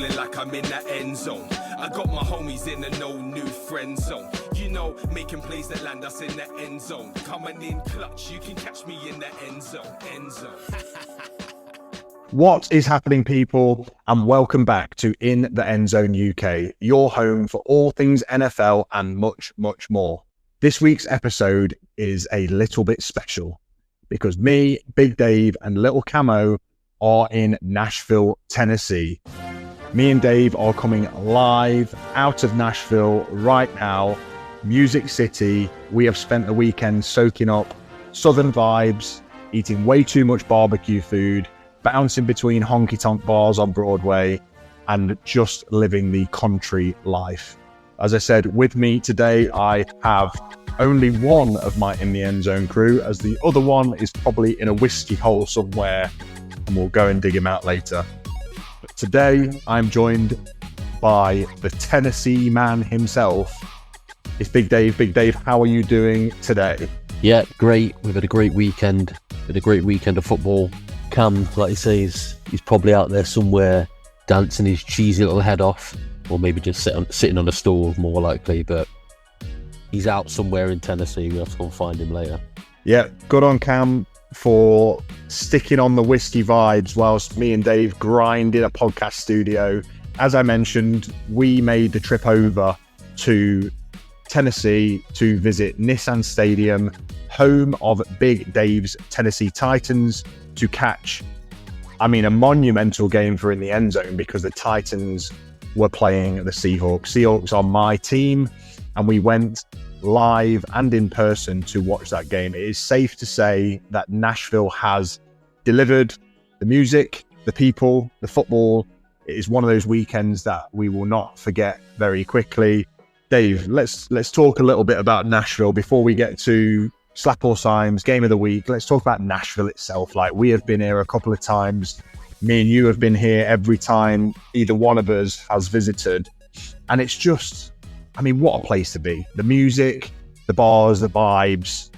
feeling like I'm in that end zone. I got my homies in a no new friend zone. You know, making plays that land us in the end zone. Coming in clutch, you can catch me in the end zone. End zone. What is happening, people? And welcome back to In the End Zone UK, your home for all things NFL and much, much more. This week's episode is a little bit special because me, Big Dave, and Little Camo are in Nashville, Tennessee. Me and Dave are coming live out of Nashville right now, Music City. We have spent the weekend soaking up Southern vibes, eating way too much barbecue food, bouncing between honky-tonk bars on Broadway, and just living the country life. As I said, with me today, I have only one of my In the End Zone crew, as the other one is probably in a whiskey hole somewhere, and we'll go and dig him out later. But today, I'm joined by the Tennessee man himself. It's Big Dave. Big Dave, how are you doing today? Yeah, great. We've had a great weekend. Of football. Cam, like you say, he's probably out there somewhere dancing his cheesy little head off, or maybe just sitting on a stool, more likely, but he's out somewhere in Tennessee. We have to go and find him later. Yeah, good on Cam for sticking on the whiskey vibes whilst me and Dave grind in a podcast studio. As I mentioned, we made the trip over to Tennessee to visit Nissan Stadium, home of Big Dave's Tennessee Titans, to catch, a monumental game for In the End Zone because the Titans were playing the Seahawks. Seahawks are my team, and we went live and in person to watch that game. It is safe to say that Nashville has delivered the music, the people, the football. It is one of those weekends that we will not forget very quickly. Dave, let's talk a little bit about Nashville before we get to Slap or Symes, Game of the Week. Let's talk about Nashville itself. Like, we have been here a couple of times. Me and you have been here every time either one of us has visited. And it's just, what a place to be. The music, the bars, the vibes.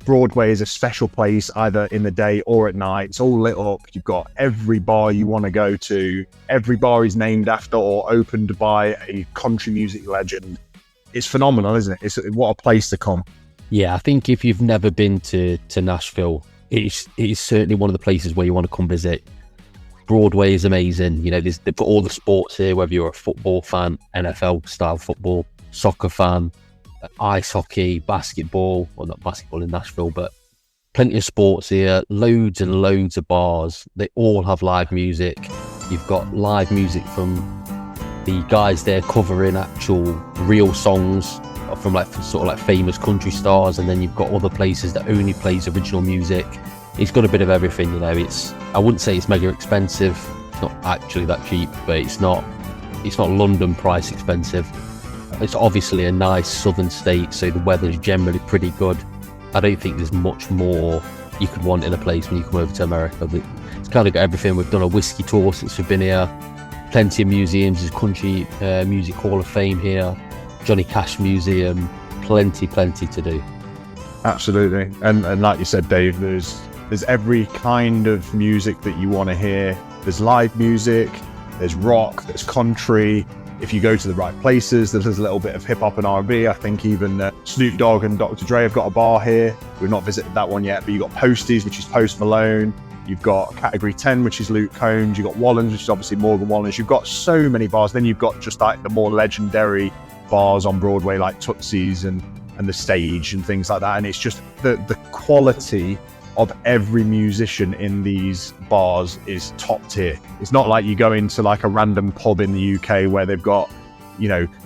Broadway is a special place either in the day or at night. It's all lit up. You've got every bar you want to go to. Every bar is named after or opened by a country music legend. It's phenomenal, isn't it? What a place to come. Yeah, I think if you've never been to Nashville, it is certainly one of the places where you want to come visit. Broadway is amazing. You know, they've got all the sports here, whether you're a football fan, NFL style football, soccer fan, ice hockey, basketball. Well, not basketball in Nashville, but plenty of sports here, loads and loads of bars. They all have live music. You've got live music from the guys there covering actual real songs from sort of famous country stars, and then you've got other places that only plays original music. It's got a bit of everything, you know. I wouldn't say it's mega expensive. It's not actually that cheap, but it's not London price expensive. It's obviously a nice southern state, so the weather's generally pretty good. I don't think there's much more you could want in a place when you come over to America, but it's kind of got everything. We've done a whiskey tour since we've been here. Plenty of museums. There's Country Music Hall of Fame here, Johnny Cash Museum, plenty to do. Absolutely. And like you said, Dave, there's every kind of music that you want to hear. There's live music, there's rock, there's country. If you go to the right places, there's a little bit of hip hop and R&B. I think even Snoop Dogg and Dr. Dre have got a bar here. We've not visited that one yet, but you've got Posties, which is Post Malone. You've got Category 10, which is Luke Combs. You've got Wallens, which is obviously Morgan Wallens. You've got so many bars. Then you've got just like the more legendary bars on Broadway, like Tootsie's and the Stage and things like that. And it's just the quality of every musician in these bars is top tier. It's not like you go into like a random pub in the UK where they've got,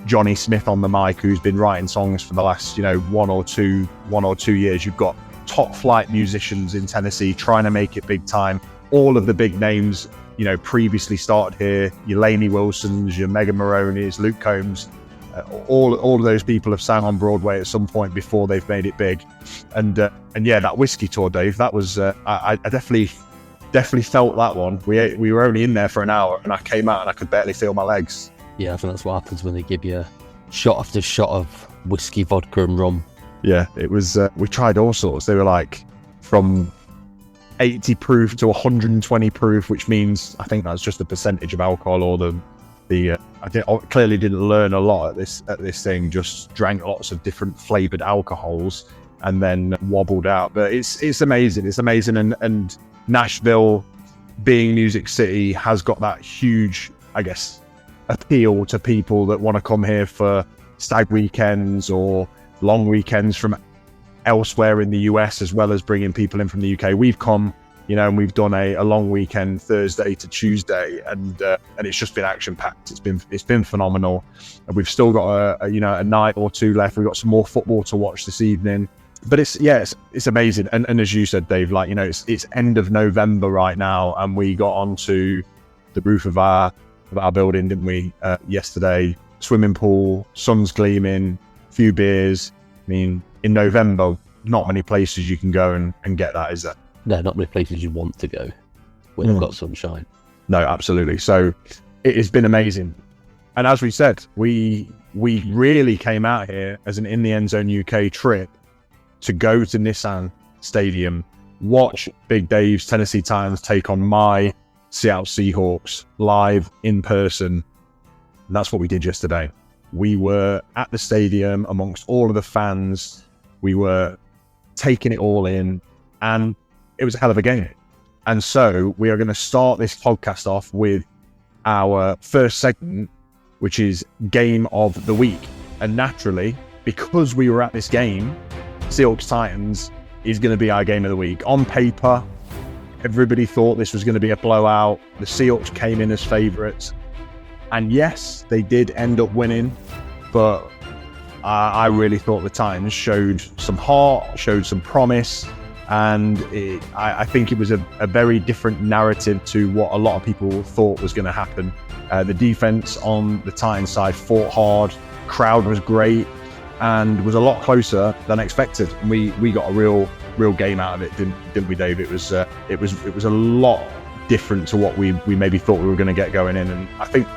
Johnny Smith on the mic, who's been writing songs for the last, one or two years. You've got top flight musicians in Tennessee trying to make it big time. All of the big names, previously started here. Your Lainey Wilsons, your Megan Maroney's, Luke Combs. All of those people have sang on Broadway at some point before they've made it big. And yeah, that whiskey tour, Dave, that was I definitely felt that one. We were only in there for an hour, and I came out and I could barely feel my legs. Yeah, I think that's what happens when they give you shot after shot of whiskey, vodka, and rum. Yeah, it was. We tried all sorts. They were like from 80 proof to 120 proof, which means I think that's just the percentage of alcohol or the I clearly didn't learn a lot at this thing. Just drank lots of different flavored alcohols and then wobbled out. But it's amazing. It's amazing, and Nashville, being Music City, has got that huge, I guess, appeal to people that want to come here for stag weekends or long weekends from elsewhere in the US, as well as bringing people in from the UK. We've come, and we've done a long weekend, Thursday to Tuesday, and it's just been action packed. It's been phenomenal, and we've still got a night or two left. We've got some more football to watch this evening, but it's amazing. And as you said, Dave, it's end of November right now, and we got onto the roof of our building, didn't we? Yesterday, swimming pool, sun's gleaming, few beers. I mean, in November, not many places you can go and get that, is there? No, not many places you want to go when they've got sunshine. No, absolutely. So it has been amazing. And as we said, we really came out here as an In the End Zone UK trip to go to Nissan Stadium, watch Big Dave's Tennessee Titans take on my Seattle Seahawks live in person. And that's what we did yesterday. We were at the stadium amongst all of the fans. We were taking it all in, and it was a hell of a game. And so we are going to start this podcast off with our first segment, which is Game of the Week. And naturally, because we were at this game, Seahawks Titans is going to be our Game of the Week. On paper, everybody thought this was going to be a blowout. The Seahawks came in as favourites. And yes, they did end up winning, but I really thought the Titans showed some heart, showed some promise, and I think it was a very different narrative to what a lot of people thought was going to happen. The defense on the Titans side fought hard, crowd was great, and was a lot closer than expected. We got a real game out of it, didn't we, Dave? It was a lot different to what we maybe thought we were going to get going in, and I think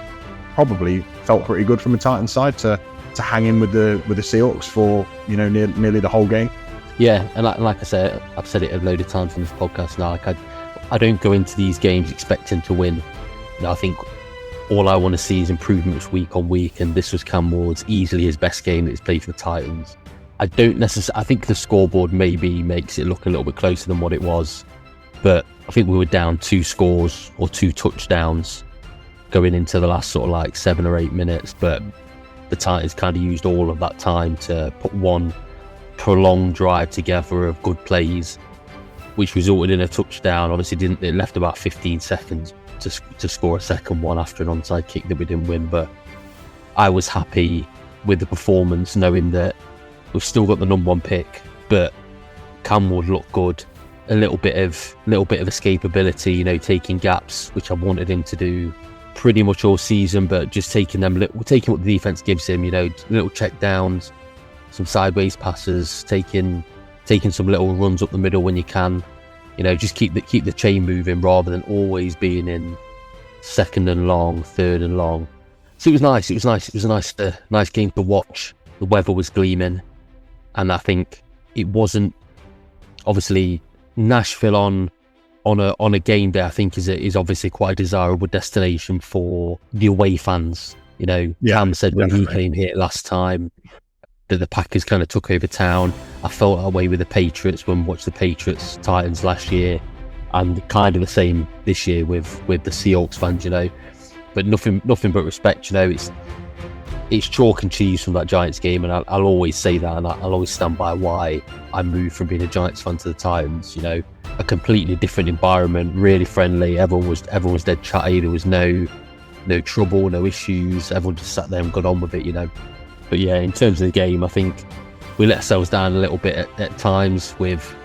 probably felt pretty good from the Titans side to hang in with the Seahawks for nearly the whole game. Yeah, and like I said, I've said it a load of times on this podcast now. I don't go into these games expecting to win. I think all I want to see is improvements week on week, and this was Cam Ward's easily his best game that he's played for the Titans. I think the scoreboard maybe makes it look a little bit closer than what it was, but I think we were down 2 scores or 2 touchdowns going into the last sort of 7 or 8 minutes, but the Titans kind of used all of that time to put one prolonged drive together of good plays, which resulted in a touchdown. Obviously it left about 15 seconds to score a second one after an onside kick that we didn't win, but I was happy with the performance, knowing that we've still got the number 1 pick, but Cam Ward looked good, a little bit of escapability, taking gaps, which I wanted him to do pretty much all season, but just taking what the defense gives him, little check downs, some sideways passes, taking some little runs up the middle when you can, just keep the chain moving rather than always being in 2nd and long, 3rd and long. So it was nice. It was a nice game to watch. The weather was gleaming, and I think it wasn't obviously Nashville on a game day. I think is obviously quite a desirable destination for the away fans. Cam said when he came here last time that the Packers kind of took over town. I felt that way with the Patriots when we watched the Patriots Titans last year, and kind of the same this year with the Seahawks fans. But nothing but respect. It's chalk and cheese from that Giants game, and I'll always say that, and I'll always stand by why I moved from being a Giants fan to the Titans. A completely different environment, really friendly. Everyone was dead chatty. There was no trouble, no issues. Everyone just sat there and got on with it. But yeah, in terms of the game, I think we let ourselves down a little bit at times with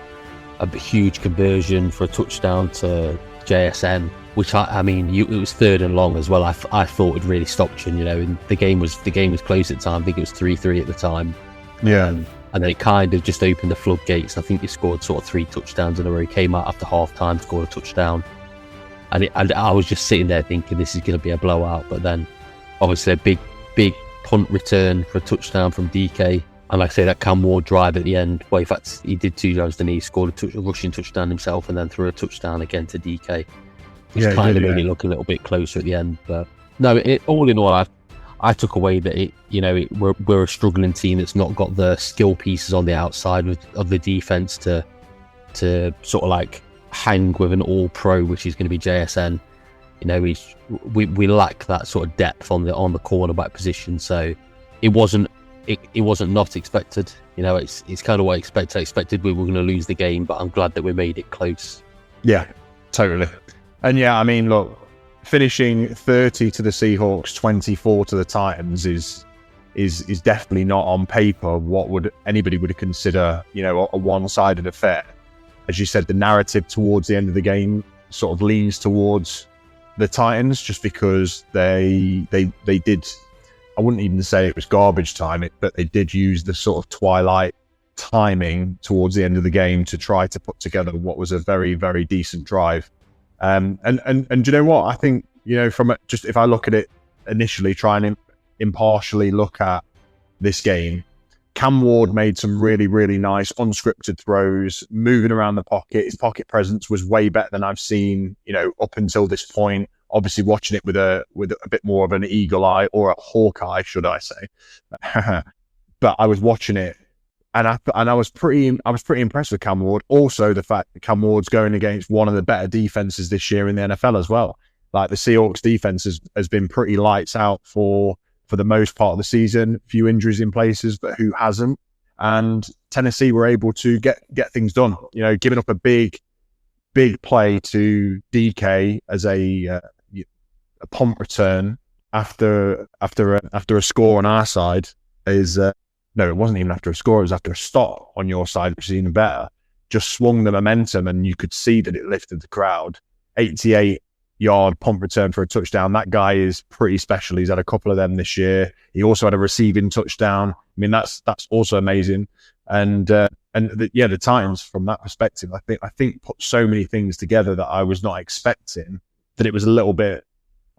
a huge conversion for a touchdown to JSN, which it was 3rd and long as well. I thought it really stopped you, and the game was close at the time. I think it was 3-3 at the time. Yeah. And then it kind of just opened the floodgates. I think they scored sort of 3 touchdowns in a row. Came out after half time, scored a touchdown, and I was just sitting there thinking this is going to be a blowout. But then, obviously, a big punt return for a touchdown from DK, and like I say, that Cam Ward drive at the end. Well, in fact, he did 2 drives, then he scored a rushing touchdown himself, and then threw a touchdown again to DK. Which kind of made it look a little bit closer at the end, but No, all in all, I took away that we're a struggling team that's not got the skill pieces on the outside of the defense to sort of like hang with an all pro, which is going to be JSN. We lack that sort of depth on the cornerback position, so it wasn't not expected. It's kind of what I expected. I expected we were going to lose the game, but I'm glad that we made it close. Yeah, totally. And yeah, I mean, look, finishing 30 to the Seahawks, 24 to the Titans is definitely not on paper what anybody would consider, a one-sided affair. As you said, the narrative towards the end of the game sort of leans towards the Titans, just because they did. I wouldn't even say it was garbage time, but they did use the sort of twilight timing towards the end of the game to try to put together what was a very, very decent drive. And do you know what? I think, just if I look at it initially, try and impartially look at this game, Cam Ward made some really, really nice unscripted throws, moving around the pocket. His pocket presence was way better than I've seen, up until this point. Obviously, watching it with a bit more of an eagle eye, or a hawk eye, should I say? But I was watching it, and I was pretty impressed with Cam Ward. Also, the fact that Cam Ward's going against one of the better defenses this year in the NFL as well. Like, the Seahawks defense has been pretty lights out for the most part of the season. A few injuries in places, but who hasn't? And Tennessee were able to get things done. Giving up a big play to DK as a punt return after a score on our side is no, it wasn't even after a score. It was after a stop on your side, which is even better. Just swung the momentum, and you could see that it lifted the crowd. 88-yard punt return for a touchdown. That guy is pretty special. He's had a couple of them this year. He also had a receiving touchdown. I mean, that's also amazing. And the Titans, from that perspective, I think put so many things together that I was not expecting, that I was a little bit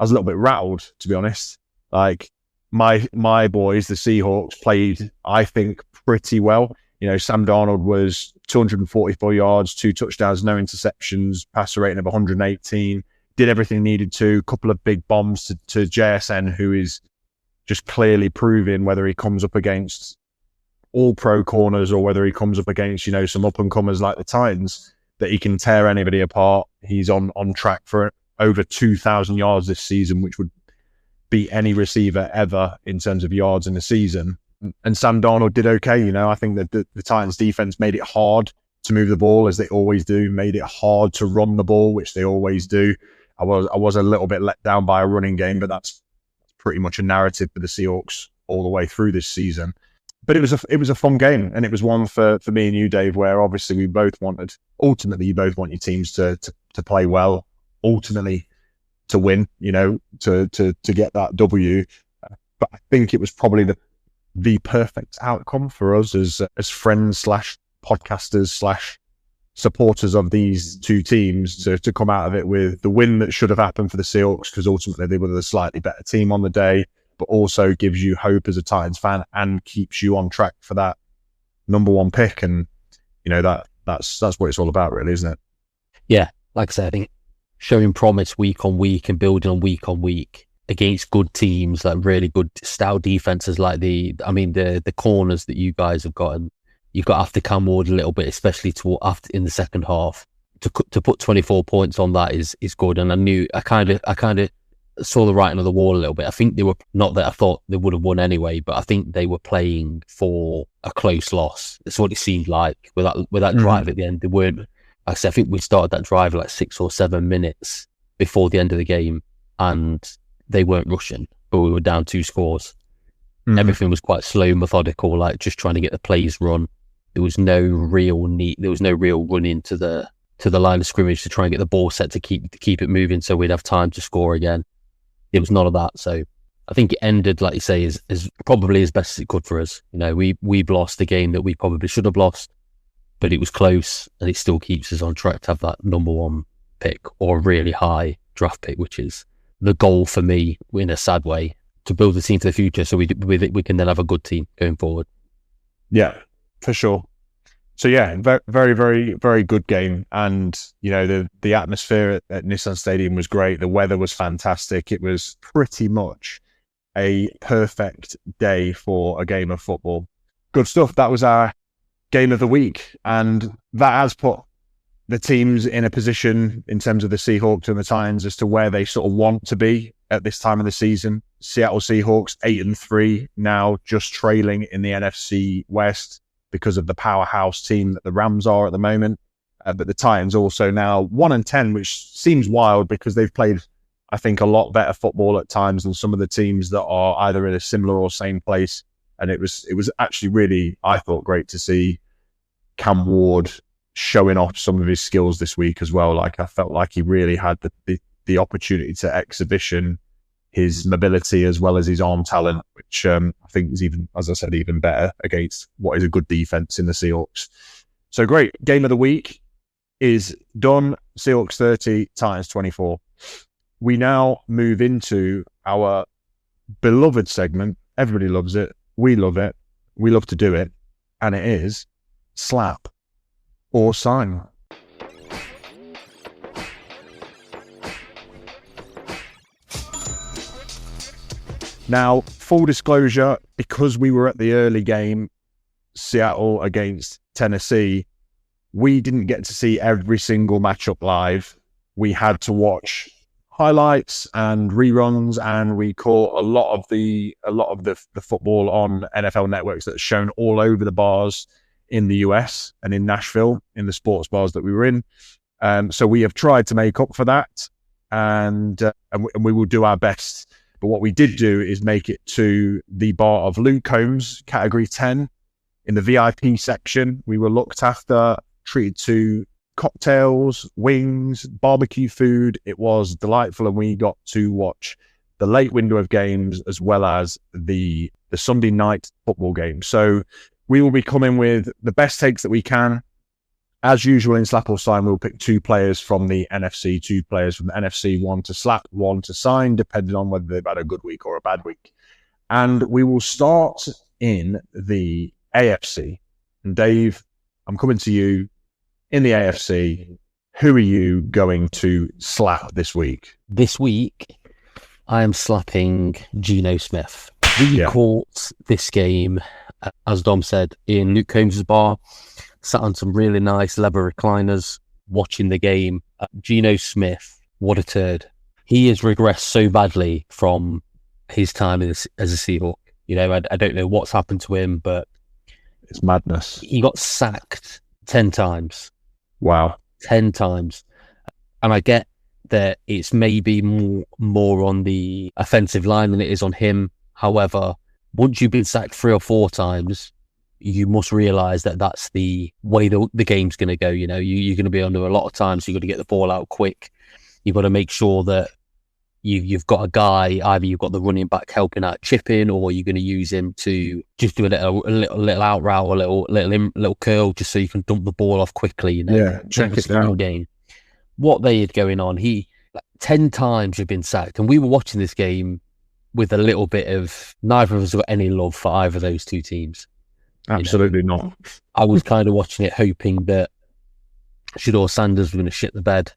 rattled, to be honest. Like, my boys, the Seahawks, played, I think, pretty well. Sam Darnold was 244 yards, 2 touchdowns, no interceptions, passer rating of 118. Did everything needed to. Couple of big bombs to JSN, who is just clearly proving, whether he comes up against all pro corners or whether he comes up against, some up and comers like the Titans, that he can tear anybody apart. He's on track for over 2,000 yards this season, which would beat any receiver ever in terms of yards in the season. And Sam Darnold did okay. I think that the Titans defense made it hard to move the ball, as they always do, made it hard to run the ball, which they always do. I was a little bit let down by a running game, but that's pretty much a narrative for the Seahawks all the way through this season. But it was a fun game, and it was one for me and you, Dave, where obviously you both want your teams to play well, ultimately to win, to get that W. But I think it was probably the perfect outcome for us as friends / podcasters / supporters of these two teams to come out of it with the win that should have happened for the Seahawks, because ultimately they were the slightly better team on the day, but also gives you hope as a Titans fan and keeps you on track for that number 1 pick. And that's what it's all about, really, isn't it? Yeah, like I said, I think showing promise week on week and building on week against good teams, like really good stout defenses, like the corners that you guys have gotten. You got after Cam Ward a little bit, especially after in the second half. To put 24 points on that is good. And I kind of saw the writing on the wall a little bit. I think they were, not that I thought they would have won anyway, but I think they were playing for a close loss. That's what it seemed like with that drive at the end. They weren't. Like I said, I think we started that drive like 6 or 7 minutes before the end of the game, and they weren't rushing, but we were down 2 scores. Everything was quite slow, methodical, like just trying to get the plays run. There was no real run into the line of scrimmage to try and get the ball set to keep it moving, so we'd have time to score again. It was none of that. So I think it ended, like you say, as probably as best as it could for us. We've lost a game that we probably should have lost, but it was close, and it still keeps us on track to have that number 1 pick, or a really high draft pick, which is the goal for me in a sad way, to build a team for the future, so we can then have a good team going forward. Yeah, for sure. So yeah, very, very, very good game. And, you know, the atmosphere at Nissan Stadium was great. The weather was fantastic. It was pretty much a perfect day for a game of football. Good stuff. That was our game of the week. And that has put the teams in a position in terms of the Seahawks and the Titans as to where they sort of want to be at this time of the season. Seattle Seahawks 8-3 now, just trailing in the NFC West because of the powerhouse team that the Rams are at the moment. But the Titans also now 1-10, which seems wild because they've played, I think, a lot better football at times than some of the teams that are either in a similar or same place. And it was actually really, I thought, great to see Cam Ward showing off some of his skills this week as well. Like, I felt like he really had the opportunity to exhibition his mobility as well as his arm talent, which I think is even, as I said, even better against what is a good defense in the Seahawks. So great. Game of the week is done. Seahawks 30, Titans 24. We now move into our beloved segment. Everybody loves it. We love it. We love to do it. And it is slap or sign. Now, full disclosure, because we were at the early game, Seattle against Tennessee, we didn't get to see every single matchup live. We had to watch highlights and reruns, and we caught a lot of the football on NFL networks that's shown all over the bars in the US and in Nashville, in the sports bars that we were in. So we have tried to make up for that, and we will do our best. But what we did do is make it to the bar of Luke Combs, category 10, in the VIP section. We were looked after, treated to cocktails, wings, barbecue food. It was delightful, and we got to watch the late window of games as well as the Sunday night football game. So we will be coming with the best takes that we can. As usual in Slap or Sign, we'll pick 2 players from the NFC, 2 players from the NFC, 1 to slap, 1 to sign, depending on whether they've had a good week or a bad week. And we will start in the AFC. And Dave, I'm coming to you in the AFC. Who are you going to slap this week? This week, I am slapping Geno Smith. We caught this game, as Dom said, in Luke Combs' bar. Sat on some really nice leather recliners watching the game. Geno Smith, what a turd. He has regressed so badly from his time as a Seahawk. You know, I don't know what's happened to him, but it's madness. He got sacked 10 times. Wow. 10 times. And I get that it's maybe more on the offensive line than it is on him. However, once you've been sacked 3 or 4 times, you must realise that that's the way the game's going to go. You know, you're going to be under a lot of time, so you've got to get the ball out quick. You've got to make sure that you've got a guy, either you've got the running back helping out chipping, or you're going to use him to just do a little out route, or a little curl, just so you can dump the ball off quickly. You know, yeah, check it down. Game. What they had going on, 10 times you've been sacked, and we were watching this game with a little bit of, neither of us got any love for either of those 2 teams. Absolutely not. I was kind of watching it hoping that Shedeur Sanders was going to shit the bed.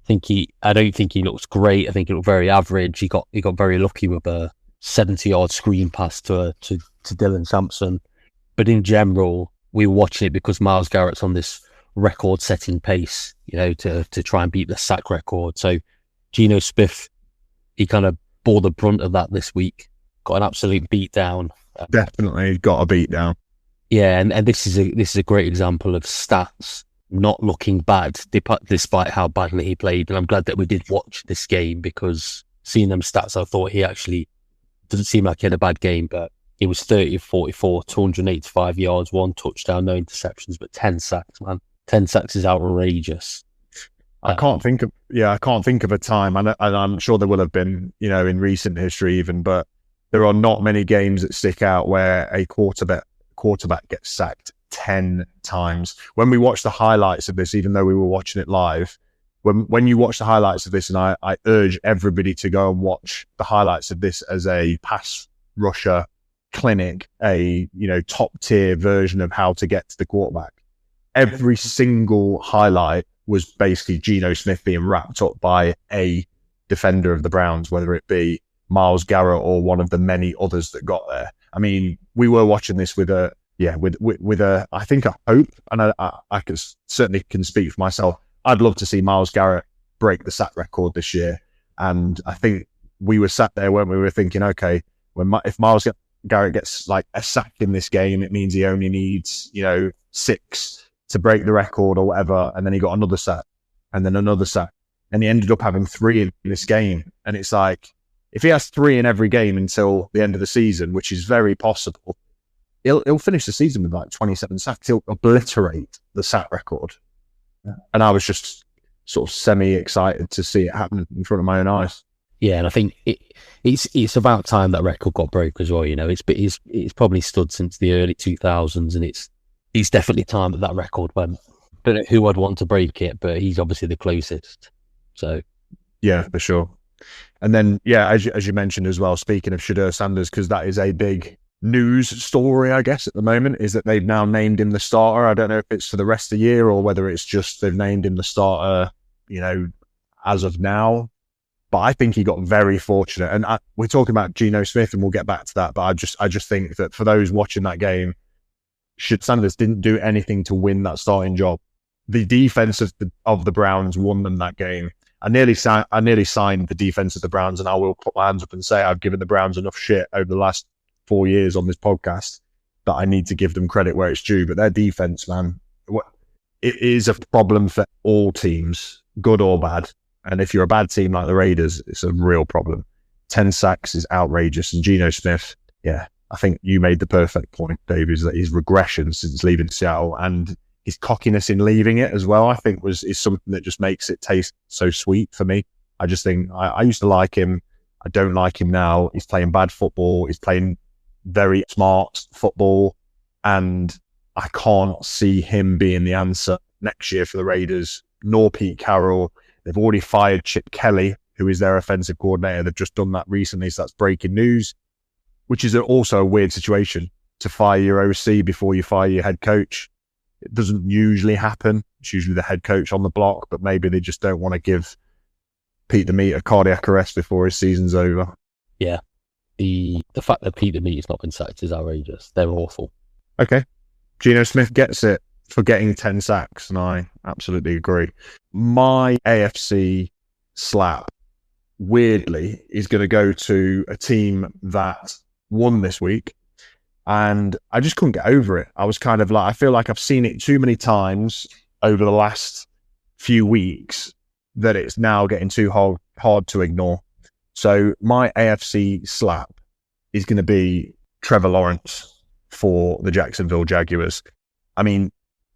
I don't think he looks great. I think he looked very average. He got very lucky with a 70-yard screen pass to Dylan Sampson. But in general, we were watching it because Myles Garrett's on this record-setting pace, you know, to try and beat the sack record. So Geno Smith, he kind of bore the brunt of that this week. Got an absolute beat down. Definitely got a beat down. Yeah, and this is a great example of stats not looking bad despite how badly he played. And I'm glad that we did watch this game, because seeing them stats, I thought he actually doesn't seem like he had a bad game, but he was 30 of 44, 285 yards, 1 touchdown, no interceptions, but 10 sacks, man. 10 sacks is outrageous. I can't think of a time, and I'm sure there will have been, you know, in recent history even, but there are not many games that stick out where a quarterback gets sacked 10 times. When we watched the highlights of this, even though we were watching it live, when you watch the highlights of this, and I urge everybody to go and watch the highlights of this as a pass rusher clinic, a, you know, top tier version of how to get to the quarterback. every single highlight was basically Geno Smith being wrapped up by a defender of the Browns, whether it be Myles Garrett or one of the many others that got there. I mean, we were watching this with a I think a hope, and I certainly can speak for myself. I'd love to see Myles Garrett break the sack record this year, and I think we were sat there when we were thinking, okay, if Myles Garrett gets like a sack in this game, it means he only needs 6 to break the record or whatever, and then he got another sack, and then another sack, and he ended up having 3 in this game, and it's like, if he has 3 in every game until the end of the season, which is very possible, he'll finish the season with like 27 sacks. He'll obliterate the sack record. Yeah. And I was just sort of semi-excited to see it happen in front of my own eyes. Yeah, and I think it's about time that record got broke as well. It's probably stood since the early 2000s, and it's definitely time that record went. Don't know who I'd want to break it, but he's obviously the closest. So yeah, for sure. And then as you mentioned as well, speaking of Shedeur Sanders, because that is a big news story, I guess, at the moment, is that they've now named him the starter. I don't know if it's for the rest of the year or whether it's just they've named him the starter, as of now. But I think he got very fortunate. And we're talking about Geno Smith, and we'll get back to that. But I just think that for those watching that game, Sanders didn't do anything to win that starting job. The defense of the Browns won them that game. I nearly signed the defense of the Browns, and I will put my hands up and say I've given the Browns enough shit over the last 4 years on this podcast that I need to give them credit where it's due. But their defense, man, it is a problem for all teams, good or bad. And if you're a bad team like the Raiders, it's a real problem. 10 sacks is outrageous. And Geno Smith, I think you made the perfect point, Dave, is that his regression since leaving Seattle and his cockiness in leaving it as well, I think is something that just makes it taste so sweet for me. I just think I used to like him. I don't like him now. He's playing bad football. He's playing very smart football. And I can't see him being the answer next year for the Raiders, nor Pete Carroll. They've already fired Chip Kelly, who is their offensive coordinator. They've just done that recently. So that's breaking news, which is also a weird situation to fire your OC before you fire your head coach. It doesn't usually happen. It's usually the head coach on the block, but maybe they just don't want to give Pete DeMeat a cardiac arrest before his season's over. Yeah. The fact that Pete DeMeat's not been sacked is outrageous. They're awful. Okay. Geno Smith gets it for getting 10 sacks, and I absolutely agree. My AFC slap, weirdly, is going to go to a team that won this week. And I just couldn't get over it. I was kind of like, I feel like I've seen it too many times over the last few weeks that it's now getting too hard to ignore. So my AFC slap is going to be Trevor Lawrence for the Jacksonville Jaguars. I mean,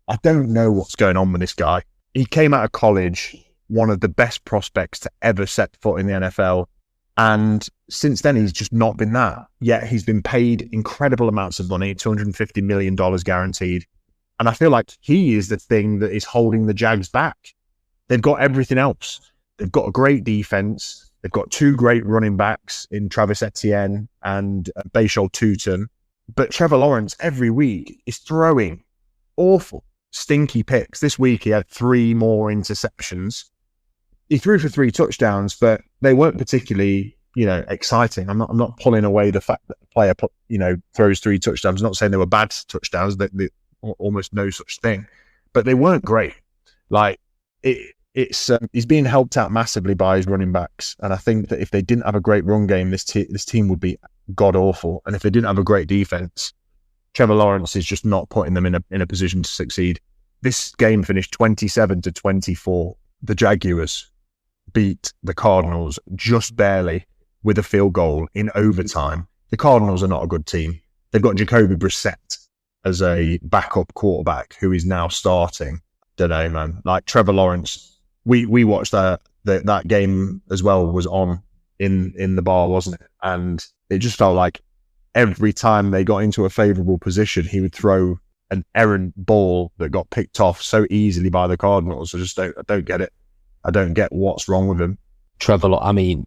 I don't know what's going on with this guy. He came out of college, one of the best prospects to ever set foot in the NFL. And since then, he's just not been that. Yet he's been paid incredible amounts of money, $250 million guaranteed. And I feel like he is the thing that is holding the Jags back. They've got everything else. They've got a great defense. They've got 2 great running backs in Travis Etienne and Bashal Tutin. But Trevor Lawrence every week is throwing awful, stinky picks. This week he had 3 more interceptions. He threw for 3 touchdowns, but they weren't particularly, exciting. I'm not pulling away the fact that the player, throws 3 touchdowns. I'm not saying they were bad touchdowns. They almost no such thing, but they weren't great. Like he's being helped out massively by his running backs, and I think that if they didn't have a great run game, this team would be god awful. And if they didn't have a great defense, Trevor Lawrence is just not putting them in a position to succeed. This game finished 27-24. The Jaguars beat the Cardinals just barely with a field goal in overtime. The Cardinals are not a good team. They've got Jacoby Brissett as a backup quarterback who is now starting. Don't know, man. Like Trevor Lawrence, we watched that game as well, was on in the bar, wasn't it? And it just felt like every time they got into a favourable position, he would throw an errant ball that got picked off so easily by the Cardinals. I don't get it. I don't get what's wrong with him. Trevor, I mean,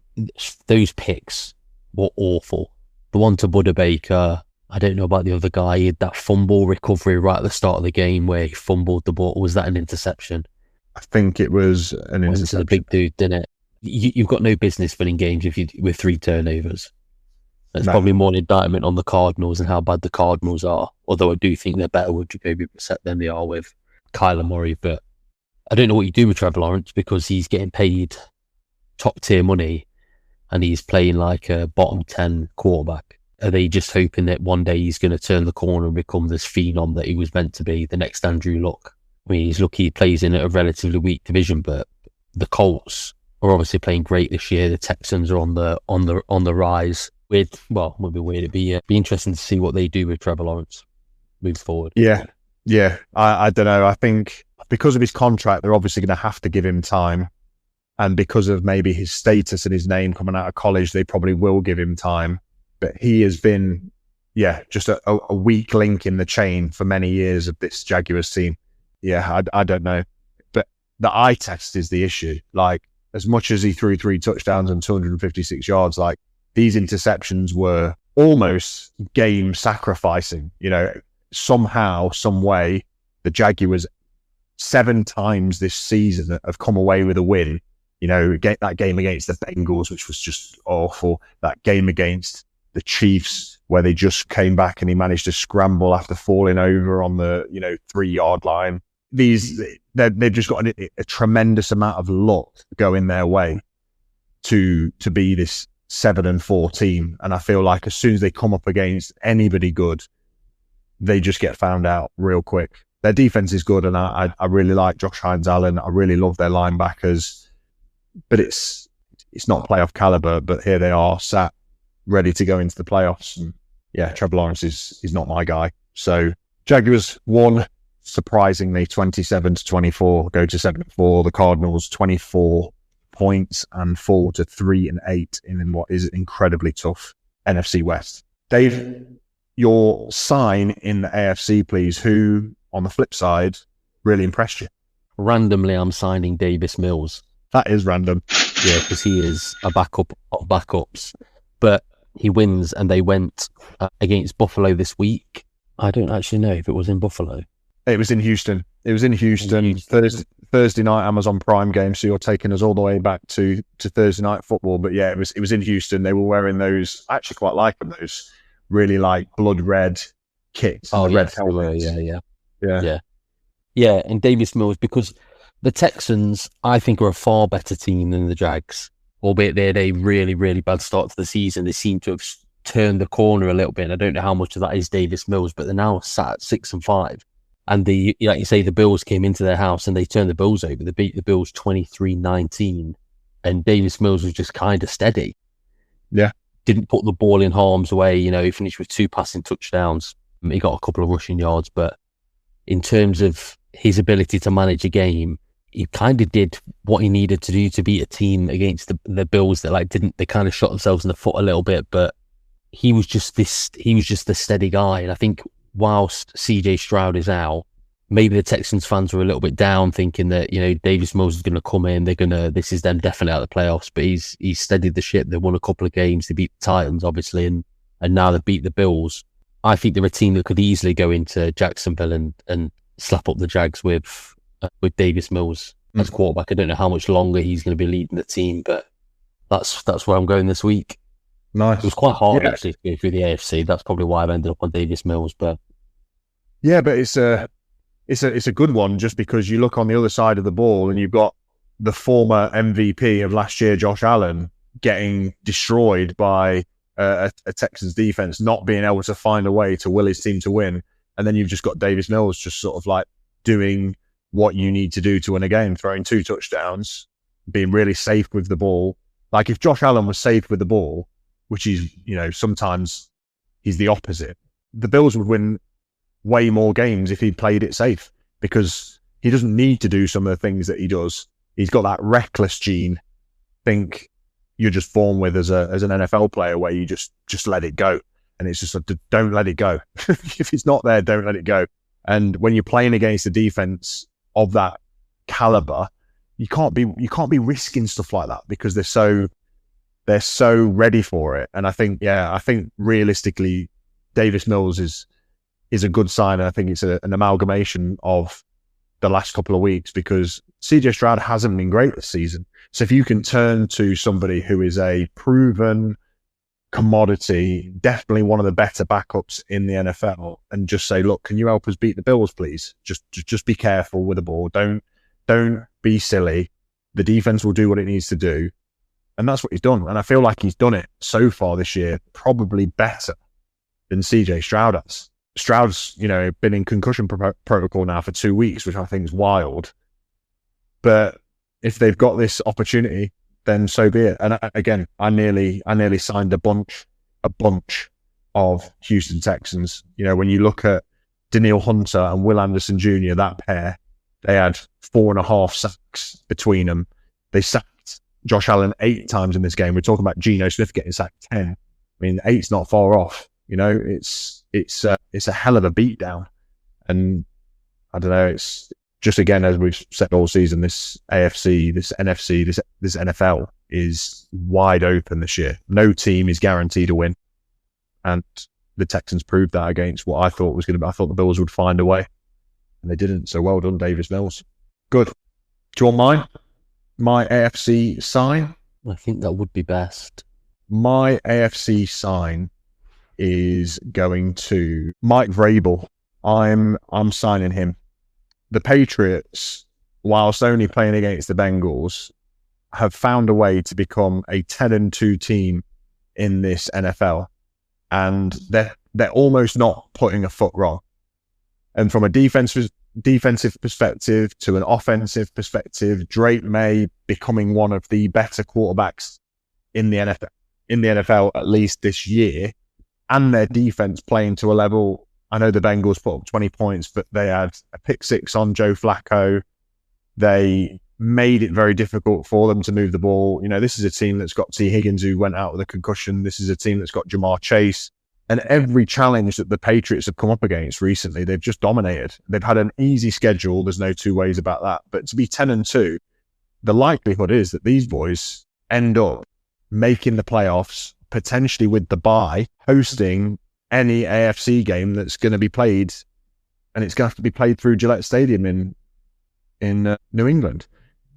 those picks were awful. The one to Buda Baker, I don't know about the other guy. He had that fumble recovery right at the start of the game where he fumbled the ball. Was that an interception? I think it was an Went interception. to the big dude, didn't it? You've got no business winning games with 3 turnovers. That's probably more an indictment on the Cardinals and how bad the Cardinals are. Although I do think they're better with Jacoby Brissett than they are with Kyler Murray. But I don't know what you do with Trevor Lawrence because he's getting paid top tier money and he's playing like a bottom 10 quarterback. Are they just hoping that one day he's going to turn the corner and become this phenom that he was meant to be, the next Andrew Luck? I mean, he's lucky he plays in a relatively weak division, but the Colts are obviously playing great this year. The Texans are on the rise. It would be weird. It'd be interesting to see what they do with Trevor Lawrence moving forward. Yeah. I don't know. I think because of his contract, they're obviously going to have to give him time. And because of maybe his status and his name coming out of college, they probably will give him time. But he has been, just a weak link in the chain for many years of this Jaguars team. Yeah, I don't know. But the eye test is the issue. Like, as much as he threw 3 touchdowns and 256 yards, like, these interceptions were almost game sacrificing. Somehow, some way, the Jaguars 7 times this season have come away with a win. That game against the Bengals, which was just awful. That game against the Chiefs, where they just came back and he managed to scramble after falling over on the 3-yard line. They've just got a tremendous amount of luck going their way to be this 7-4 team. And I feel like as soon as they come up against anybody good, they just get found out real quick. Their defense is good, and I really like Josh Hines-Allen. I really love their linebackers, but it's not playoff caliber. But here they are, sat ready to go into the playoffs. And Trevor Lawrence is not my guy. So Jaguars won, surprisingly, 27-24, go to 7-4. The Cardinals 24 points and fall to 3-8 in what is incredibly tough NFC West. Dave, your sign in the AFC, please. Who, on the flip side, really impressed you? Randomly, I'm signing Davis Mills. That is random. Yeah, because he is a backup of backups. But he wins, and they went against Buffalo this week. I don't actually know if it was in Buffalo. It was in Houston. Thursday night Amazon Prime game, so you're taking us all the way back to Thursday night football. But yeah, it was in Houston. They were wearing those, I actually quite like them, those really like blood red kits. Oh, red helmets. Yeah, and Davis Mills, because the Texans, I think, are a far better team than the Jags, albeit they had a really, really bad start to the season. They seem to have turned the corner a little bit, and I don't know how much of that is Davis Mills, but they're now sat at 6-5. And like you say, the Bills came into their house and they turned the Bills over. They beat the Bills 23-19, and Davis Mills was just kind of steady. Yeah. Didn't put the ball in harm's way. He finished with 2 passing touchdowns. He got a couple of rushing yards, but in terms of his ability to manage a game, he kind of did what he needed to do to beat a team against the Bills that they kind of shot themselves in the foot a little bit, but he was just the steady guy. And I think whilst CJ Stroud is out, maybe the Texans fans were a little bit down, thinking that, Davis Mills is going to come in. This is them definitely out of the playoffs, but he's steadied the ship. They won a couple of games. They beat the Titans, obviously, and now they beat the Bills. I think they're a team that could easily go into Jacksonville and slap up the Jags with Davis Mills as quarterback. I don't know how much longer he's going to be leading the team, but that's where I'm going this week. Nice. It was quite hard actually to go through the AFC. That's probably why I've ended up on Davis Mills. But it's a good one, just because you look on the other side of the ball and you've got the former MVP of last year, Josh Allen, getting destroyed by a Texans defense, not being able to find a way to will his team to win. And then you've just got Davis Mills just sort of like doing what you need to do to win a game, throwing 2 touchdowns, being really safe with the ball. Like, if Josh Allen was safe with the ball, which is, sometimes he's the opposite, the Bills would win way more games if he played it safe, because he doesn't need to do some of the things that he does. He's got that reckless gene. Think you're just born with as an NFL player, where you just let it go. And it's just don't let it go. If it's not there, don't let it go. And when you're playing against a defense of that caliber, you can't be risking stuff like that, because they're so ready for it. And I think realistically, Davis Mills is a good sign. I think it's an amalgamation of the last couple of weeks, because CJ Stroud hasn't been great this season. So if you can turn to somebody who is a proven commodity, definitely one of the better backups in the NFL, and just say, look, can you help us beat the Bills, please? Just be careful with the ball. Don't be silly. The defense will do what it needs to do. And that's what he's done. And I feel like he's done it so far this year, probably better than CJ Stroud has. Stroud's, been in concussion protocol now for 2 weeks, which I think is wild. But if they've got this opportunity, then so be it. And again, I nearly signed a bunch of Houston Texans. When you look at Danielle Hunter and Will Anderson Jr., that pair, they had 4.5 sacks between them. They sacked Josh Allen 8 times in this game. We're talking about Geno Smith getting sacked 10. I mean, 8's not far off. It's a hell of a beatdown. And I don't know, it's just, again, as we've said all season, this AFC, this NFC, this NFL is wide open this year. No team is guaranteed a win. And the Texans proved that against what I thought was going to be. I thought the Bills would find a way, and they didn't. So well done, Davis Mills. Good. Do you want mine? My AFC sign? I think that would be best. My AFC sign is going to Mike Vrabel. I'm signing him. The Patriots, whilst only playing against the Bengals, have found a way to become a 10-2 team in this NFL, and they're almost not putting a foot wrong. And from a defensive perspective to an offensive perspective, Drake May becoming one of the better quarterbacks in the NFL at least this year, and their defense playing to a level. I know the Bengals put up 20 points, but they had a pick 6 on Joe Flacco. They made it very difficult for them to move the ball. This is a team that's got T. Higgins, who went out with a concussion. This is a team that's got Jamar Chase. And every challenge that the Patriots have come up against recently, they've just dominated. They've had an easy schedule. There's no two ways about that. But to be 10-2, the likelihood is that these boys end up making the playoffs, potentially with the bye, hosting any AFC game that's going to be played, and it's going to have to be played through Gillette Stadium in New England.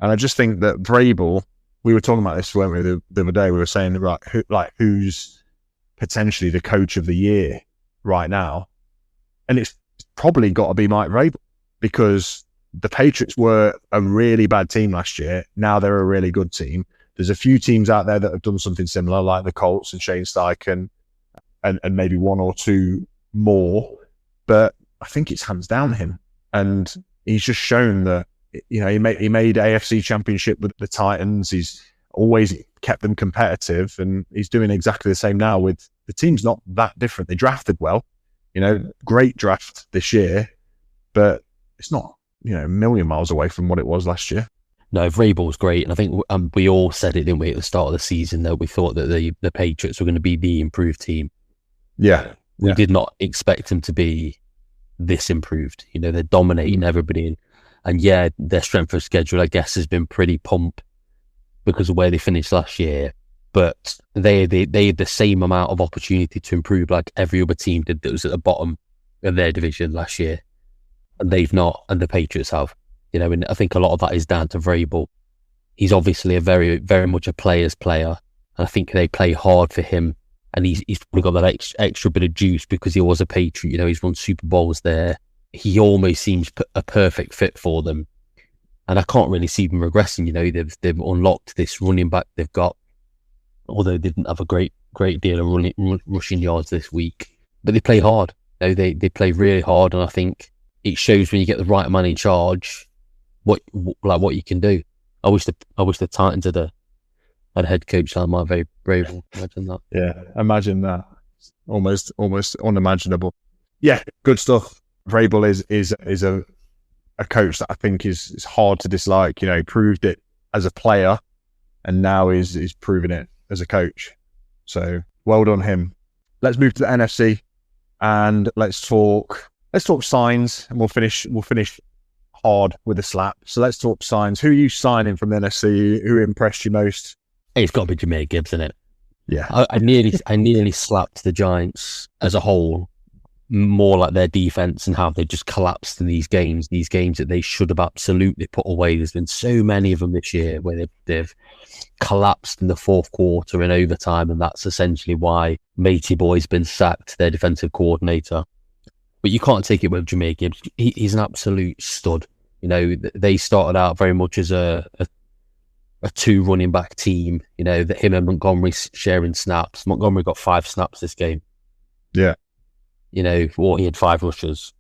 And I just think that Vrabel, we were talking about this, weren't we, the other day? We were saying, right, who's potentially the coach of the year right now? And it's probably got to be Mike Vrabel, because the Patriots were a really bad team last year. Now they're a really good team. There's a few teams out there that have done something similar, like the Colts and Shane Steichen, and maybe one or two more. But I think it's hands down him. And he's just shown that, he made AFC Championship with the Titans. He's always kept them competitive, and he's doing exactly the same now with the team's not that different. They drafted well, great draft this year, but it's not, a million miles away from what it was last year. No, Vrabel's great. And I think we all said it, didn't we, at the start of the season, that we thought that the Patriots were going to be the improved team. Yeah. We did not expect them to be this improved. They're dominating everybody. And yeah, their strength of schedule, I guess, has been pretty pump because of where they finished last year. But they had the same amount of opportunity to improve like every other team did that was at the bottom of their division last year. And they've not, and the Patriots have. And I think a lot of that is down to Vrabel. He's obviously a very, very much a player's player. And I think they play hard for him. And he's probably got that extra bit of juice because he was a Patriot. He's won Super Bowls there. He almost seems a perfect fit for them. And I can't really see them regressing. They've unlocked this running back they've got, although they didn't have a great deal of rushing yards this week. But they play hard. They play really hard. And I think it shows when you get the right man in charge what you can do. I wish the Titans had a head coach like Mike Vrabel. Imagine that. Yeah, imagine that. Almost unimaginable. Yeah, good stuff. Vrabel is a coach that I think is hard to dislike. Proved it as a player, and now is proving it as a coach. So well done him. Let's move to the NFC, and let's talk signs, and we'll finish hard with a slap. So let's talk signs. Who are you signing from the NFC? Who impressed you most? It's got to be Jahmyr Gibbs, isn't it? Yeah. I nearly slapped the Giants as a whole, more like their defense and how they just collapsed in these games that they should have absolutely put away. There's been so many of them this year where they've collapsed in the fourth quarter in overtime, and that's essentially why Matey Boy's been sacked, their defensive coordinator. But you can't take it with Jahmyr Gibbs. He's an absolute stud. You know, they started out very much as a two running back team, you know, that him and Montgomery sharing snaps. Montgomery got 5 snaps this game. Yeah. You know, or he had 5 rushes.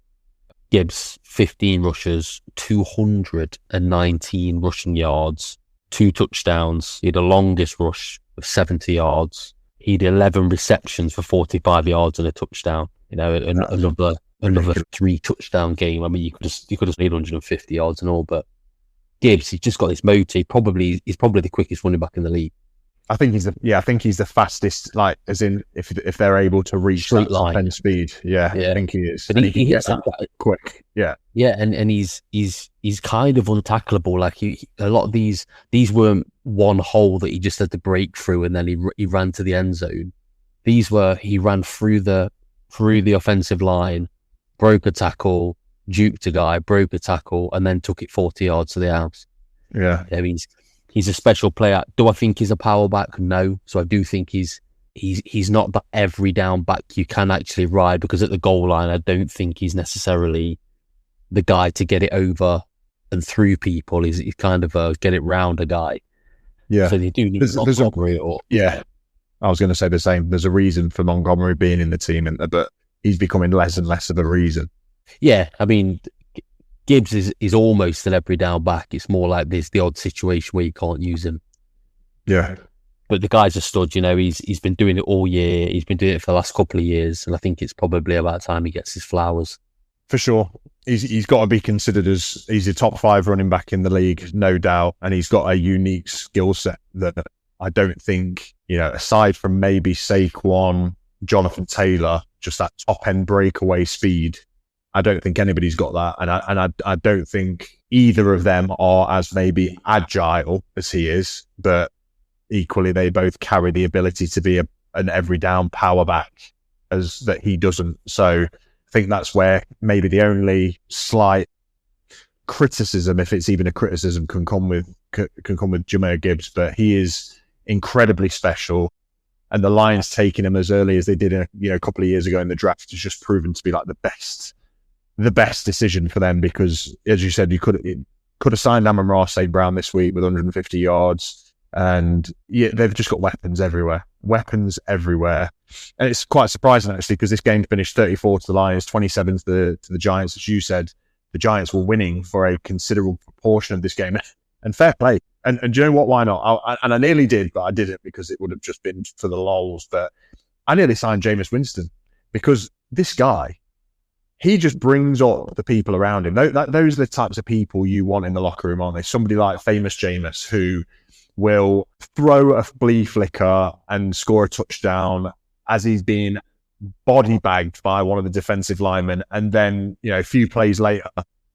Gibbs, 15 rushes, 219 rushing yards, 2 touchdowns. He had the longest rush of 70 yards. He had 11 receptions for 45 yards and a touchdown. You know, another 3 touchdown game. I mean, you could have made 150 yards and all, but Gibbs, he's just got this motor. He's probably the quickest running back in the league. I think he's the fastest, like, as in if they're able to reach Straight that line. 10 speed. Yeah, I think he is. But and he hits that quick. Yeah. Yeah, and he's kind of untackleable. Like a lot of these weren't one hole that he just had to break through and then he ran to the end zone. These were, he ran through the offensive line, broke a tackle, juked a guy, broke a tackle, and then took it 40 yards to the house. Yeah. I mean, he's a special player. Do I think he's a power back? No. So I do think he's not the every down back you can actually ride, because at the goal line, I don't think he's necessarily the guy to get it over and through people. He's kind of a get it round a guy. Yeah. So they do need Montgomery. Yeah. I was going to say the same. There's a reason for Montgomery being in the team, but he's becoming less and less of a reason. Yeah. I mean, Gibbs is almost an every down back. It's more like there's the odd situation where you can't use him. Yeah. But the guy's a stud, you know, he's been doing it all year. He's been doing it for the last couple of years. And I think it's probably about time he gets his flowers. For sure. He's got to be considered as, he's a top 5 running back in the league, no doubt. And he's got a unique skill set that I don't think, you know, aside from maybe Saquon, Jonathan Taylor, just that top end breakaway speed, I don't think anybody's got that. And I don't think either of them are as maybe agile as he is, but equally they both carry the ability to be an every down power back as that he doesn't. So I think that's where maybe the only slight criticism, if it's even a criticism, can come with Jahmyr Gibbs. But he is incredibly special, and the Lions taking him as early as they did, a couple of years ago in the draft has just proven to be like the best decision for them, because as you said, you could have signed Amon-Ra St. Brown this week with 150 yards, and yeah, they've just got weapons everywhere. And it's quite surprising actually, because this game finished 34 to the Lions, 27 to the Giants. As you said, the Giants were winning for a considerable proportion of this game, and fair play. And do you know what? Why not? I nearly did, but I didn't, because it would have just been for the lols. But I nearly signed Jameis Winston, because this guy, he just brings up the people around him. Those are the types of people you want in the locker room, aren't they? Somebody like famous Jameis, who will throw a flea flicker and score a touchdown as he's being body bagged by one of the defensive linemen, and then, you know, a few plays later,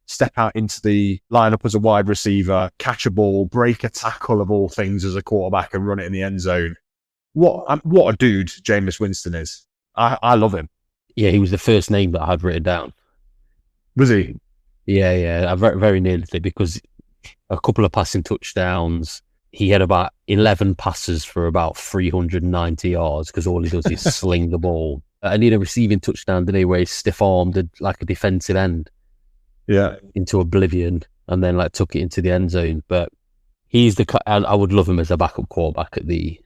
step out into the lineup as a wide receiver, catch a ball, break a tackle of all things as a quarterback, and run it in the end zone. What a dude Jameis Winston is. I love him. Yeah, he was the first name that I had written down. Was he? Yeah. I very, very nearly did, because a couple of passing touchdowns. He had about 11 passes for about 390 yards, because all he does is sling the ball. And he had a receiving touchdown today where he stiff-armed like a defensive end, into oblivion, and then like took it into the end zone. But he's I would love him as a backup quarterback at the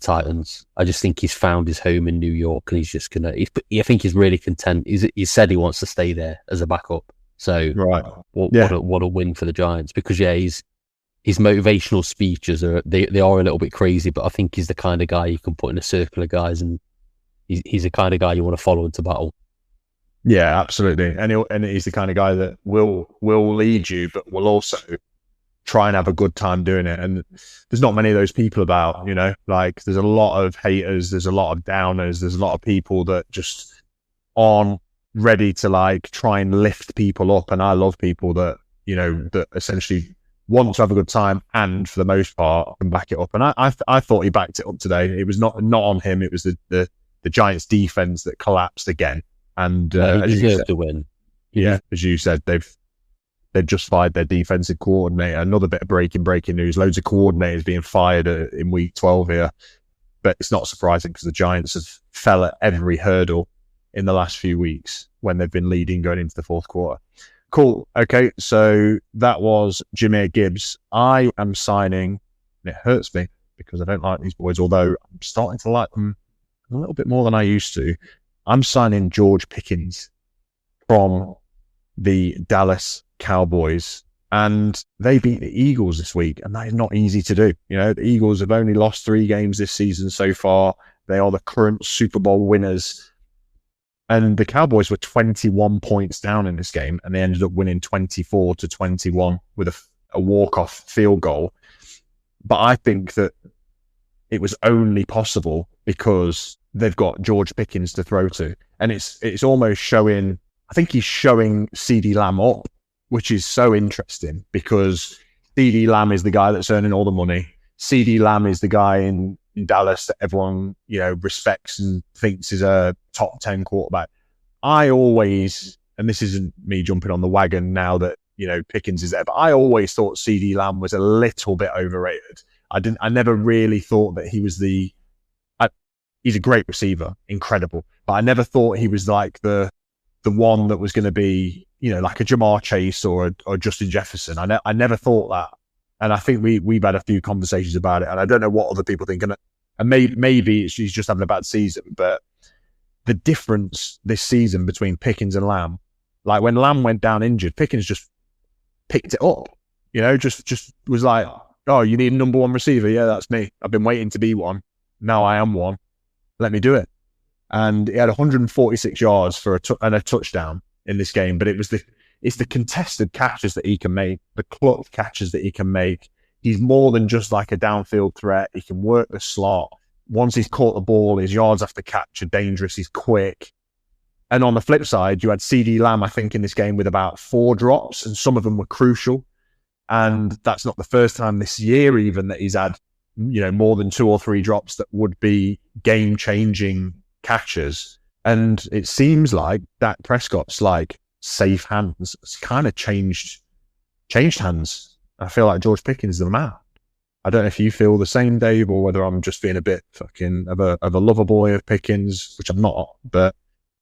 Titans. I just think he's found his home in New York, and he's just gonna. I think he's really content. He said he wants to stay there as a backup. So right, what a win for the Giants, because his motivational speeches are a little bit crazy, but I think he's the kind of guy you can put in a circle of guys, and he's the kind of guy you want to follow into battle. Yeah, absolutely. And he's the kind of guy that will lead you, but will also try and have a good time doing it. And there's not many of those people about, you know, like there's a lot of haters, there's a lot of downers, there's a lot of people that just aren't ready to like try and lift people up. And I love people that, you know, that essentially want to have a good time and for the most part can back it up. And I thought he backed it up today. It was not on him. It was the Giants defense that collapsed again. And he deserved to win. Yeah, as you said, they've just fired their defensive coordinator. Another bit of breaking news. Loads of coordinators being fired in week 12 here. But it's not surprising because the Giants have fell at every hurdle in the last few weeks when they've been leading going into the fourth quarter. Cool. Okay, so that was Jahmyr Gibbs. I am signing, and it hurts me because I don't like these boys, although I'm starting to like them a little bit more than I used to. I'm signing George Pickens from the Dallas Cowboys, and they beat the Eagles this week, and that is not easy to do. You know, the Eagles have only lost 3 games this season so far. They are the current Super Bowl winners. And the Cowboys were 21 points down in this game, and they ended up winning 24-21 with a walk-off field goal. But I think that it was only possible because they've got George Pickens to throw to. And it's almost showing, I think he's showing CeeDee Lamb up, which is so interesting because CeeDee Lamb is the guy that's earning all the money. CeeDee Lamb is the guy in Dallas that everyone, respects and thinks is a top 10 quarterback. I always, and this isn't me jumping on the wagon now that, Pickens is there, but I always thought CeeDee Lamb was a little bit overrated. I never really thought that he was he's a great receiver, incredible, but I never thought he was like the one that was going to be, like a Jamar Chase or Justin Jefferson. I never thought that. And I think we've had a few conversations about it, and I don't know what other people think. And maybe he's just having a bad season, but the difference this season between Pickens and Lamb, like when Lamb went down injured, Pickens just picked it up. Just was like, oh, you need a number 1 receiver? Yeah, that's me. I've been waiting to be one. Now I am one. Let me do it. And he had 146 yards for a touchdown in this game, but it's the contested catches that he can make, the clutch catches that he can make. He's more than just like a downfield threat. He can work the slot. Once he's caught the ball, his yards after catch are dangerous. He's quick. And on the flip side, you had CeeDee Lamb, I think, in this game with about 4 drops, and some of them were crucial. And that's not the first time this year even that he's had, more than 2 or 3 drops that would be game-changing catches. And it seems like Dak Prescott's like safe hands. It's kind of changed hands. I feel like George Pickens is the man. I don't know if you feel the same, Dave, or whether I'm just being a bit fucking of a lover boy of Pickens, which I'm not. But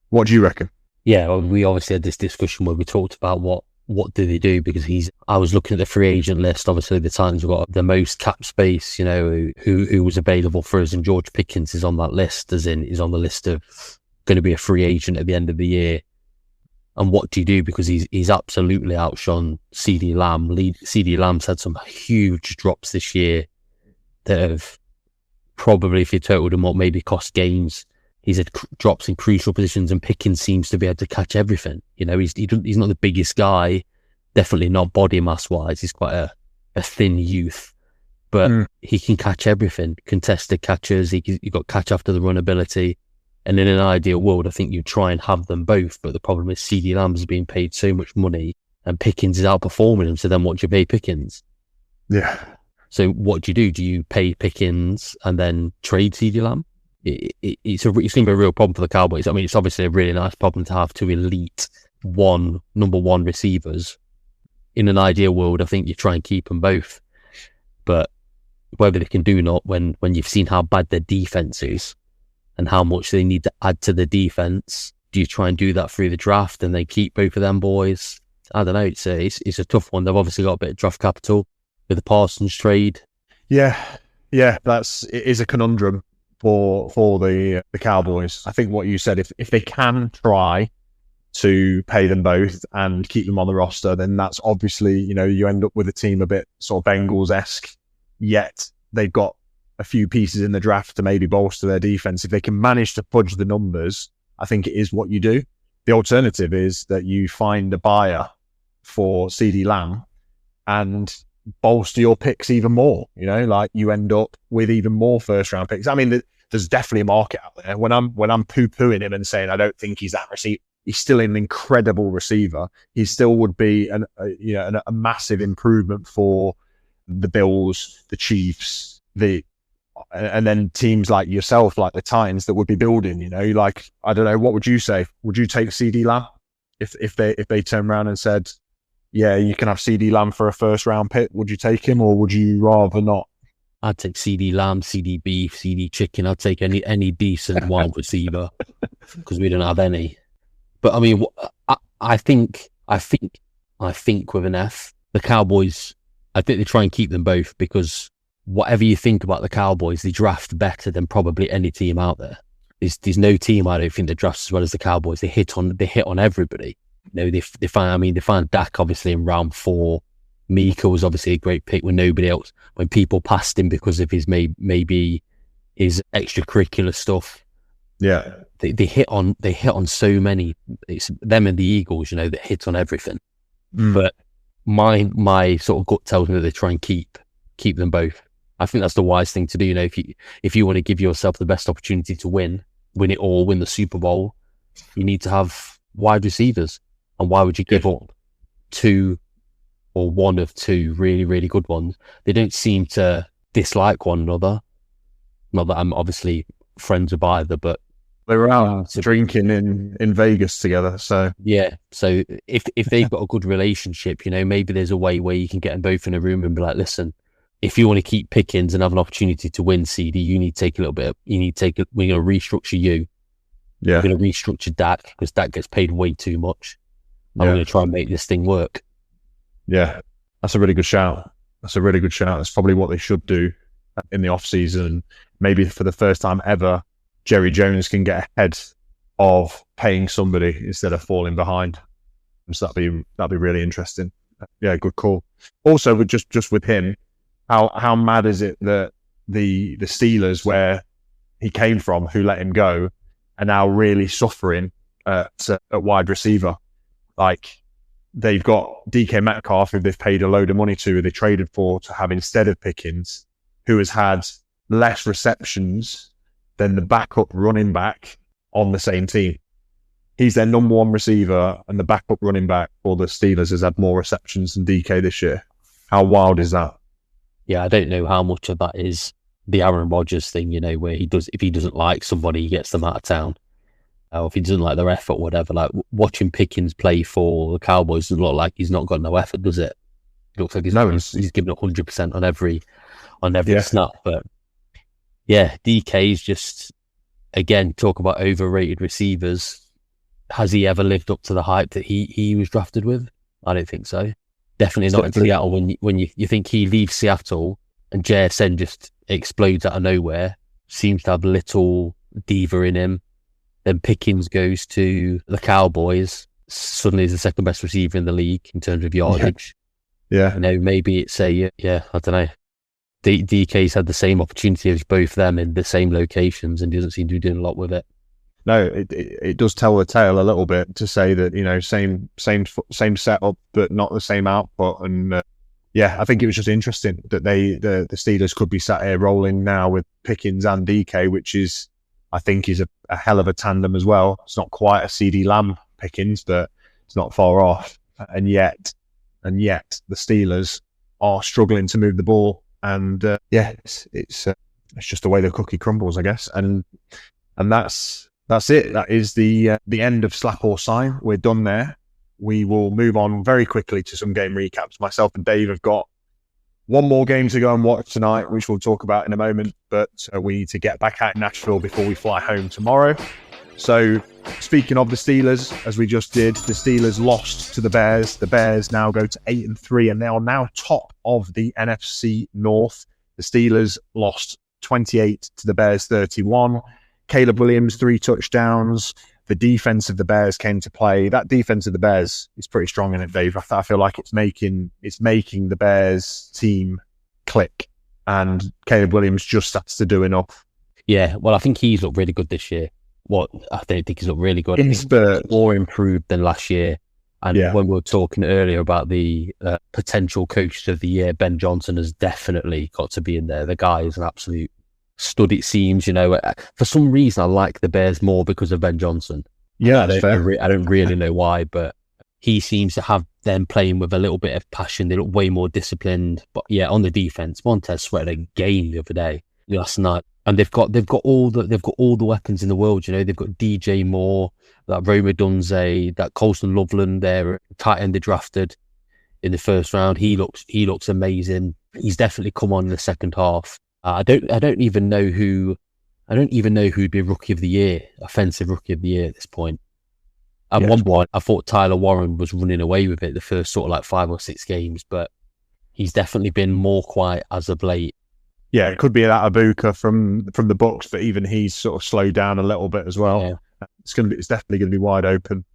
what do you reckon? Yeah, well, we obviously had this discussion where we talked about what do they do, because I was looking at the free agent list. Obviously, the Titans have got the most cap space, who was available for us, and George Pickens is on that list, as in he's on the list of going to be a free agent at the end of the year. And what do you do? Because he's absolutely outshone CeeDee Lamb. CeeDee Lamb's had some huge drops this year that have probably, if you totaled them up, maybe cost games. He's had drops in crucial positions, and Pickens seems to be able to catch everything. He's not the biggest guy, definitely not body mass wise. He's quite a thin youth, but he can catch everything. Contested catches, he got catch after the run ability. And in an ideal world, I think you'd try and have them both. But the problem is CeeDee Lamb is being paid so much money and Pickens is outperforming him. So then what do you pay Pickens? Yeah. So what do you do? Do you pay Pickens and then trade CeeDee Lamb? It's going to be a real problem for the Cowboys. I mean, it's obviously a really nice problem to have 2 elite number 1 receivers. In an ideal world, I think you try and keep them both. But whether they can do not, when you've seen how bad their defense is, and how much they need to add to the defense, do you try and do that through the draft and then keep both of them boys? I don't know. It's a tough one. They've obviously got a bit of draft capital with the Parsons trade. Yeah, it is a conundrum for the Cowboys. I think what you said, if they can try to pay them both and keep them on the roster, then that's obviously, you end up with a team a bit sort of Bengals-esque, yet they've got a few pieces in the draft to maybe bolster their defense. If they can manage to fudge the numbers, I think it is what you do. The alternative is that you find a buyer for CeeDee Lamb and bolster your picks even more. Like you end up with even more first round picks. I mean, there's definitely a market out there. When I'm poo-pooing him and saying I don't think he's that receiver, he's still an incredible receiver. He still would be a massive improvement for the Bills, the Chiefs, and then teams like yourself, like the Titans, that would be building. Like, I don't know, what would you say? Would you take CD Lamb if they turned around and said, yeah, you can have CD Lamb for a first round pick? Would you take him, or would you rather not? I'd take CD Lamb, CD Beef, CD Chicken. I'd take any decent wide receiver because we don't have any. But I mean, I think with an F, the Cowboys, I think they try and keep them both, because whatever you think about the Cowboys, they draft better than probably any team out there. There's no team I don't think that drafts as well as the Cowboys. They hit on everybody. They find Dak obviously in round 4. Mika was obviously a great pick when nobody else, when people passed him because of his maybe his extracurricular stuff. Yeah, they hit on so many. It's them and the Eagles, that hit on everything. But my sort of gut tells me that they try and keep them both. I think that's the wise thing to do. If you want to give yourself the best opportunity to win it all, win the Super Bowl, you need to have wide receivers. And why would you give up 2 or 1 of 2 really, really good ones? They don't seem to dislike one another. Not that I'm obviously friends with either, but they were out drinking in Vegas together. So yeah. So if they've got a good relationship, maybe there's a way where you can get them both in a room and be like, listen, if you want to keep Pickens and have an opportunity to win, CD, you need to take a little bit. We're going to restructure you. Yeah. We're going to restructure Dak because Dak gets paid way too much. I'm going to try and make this thing work. Yeah, that's a really good shout. That's probably what they should do in the off season. Maybe for the first time ever, Jerry Jones can get ahead of paying somebody instead of falling behind. So that'd be really interesting. Yeah, good call. Also, with just with him, how mad is it that the Steelers, where he came from, who let him go, are now really suffering at wide receiver? Like, they've got DK Metcalf, who they've paid a load of money to, who they traded for to have instead of Pickens, who has had less receptions than the backup running back on the same team. He's their number 1 receiver, and the backup running back for the Steelers has had more receptions than DK this year. How wild is that? Yeah, I don't know how much of that is the Aaron Rodgers thing, where if he doesn't like somebody, he gets them out of town. Or if he doesn't like their effort, whatever. Like, watching Pickens play for the Cowboys doesn't look like he's not got no effort, does it? It looks like he's giving 100% on every snap. But yeah, DK's just, again, talk about overrated receivers. Has he ever lived up to the hype that he was drafted with? I don't think so. Definitely not in Seattle. When you think he leaves Seattle and JSN just explodes out of nowhere, seems to have little diva in him. Then Pickens goes to the Cowboys. Suddenly he's the second best receiver in the league in terms of yardage. Yeah. Maybe it's I don't know. DK's had the same opportunity as both them in the same locations and doesn't seem to be doing a lot with it. No, it does tell the tale a little bit to say that, same setup, but not the same output. And I think it was just interesting that the Steelers could be sat here rolling now with Pickens and DK, which is, I think, is a hell of a tandem as well. It's not quite a CD Lamb Pickens, but it's not far off. And yet the Steelers are struggling to move the ball. And it's just the way the cookie crumbles, I guess. And that's it. That is the end of Slap or Sign. We're done there. We will move on very quickly to some game recaps. Myself and Dave have got one more game to go and watch tonight, which we'll talk about in a moment, but we need to get back out in Nashville before we fly home tomorrow. So, speaking of the Steelers, as we just did, the Steelers lost to the Bears. The Bears now go to 8-3, and they are now top of the NFC North. The Steelers lost 28 to the Bears 31. Caleb Williams, 3 touchdowns. The defense of the Bears came to play. That defense of the Bears is pretty strong in it, Dave. I feel like it's making the Bears team click, and Caleb Williams just has to do enough. Yeah, well, I think he's looked really good this year. I don't think he's looked really good. In spurts. More improved than last year. And when we were talking earlier about the potential coach of the year, Ben Johnson has definitely got to be in there. The guy is an absolute stud, it seems. For some reason, I like the Bears more because of Ben Johnson. Yeah, I don't really know why, but he seems to have them playing with a little bit of passion. They look way more disciplined. But yeah, on the defense, Montez sweated a game the other day, last night, and they've got all the weapons in the world. You know, they've got DJ Moore, that Roma Dunze, that Colston Loveland, their tight end they drafted in the first round. He looks amazing. He's definitely come on in the second half. I don't even know who'd be rookie of the year, offensive rookie of the year at this point. At one point, I thought Tyler Warren was running away with it the first sort of like 5 or 6 games, but he's definitely been more quiet as of late. Yeah, it could be that Abuka from the Bucks, but even he's sort of slowed down a little bit as well. Yeah. It's definitely going to be wide open.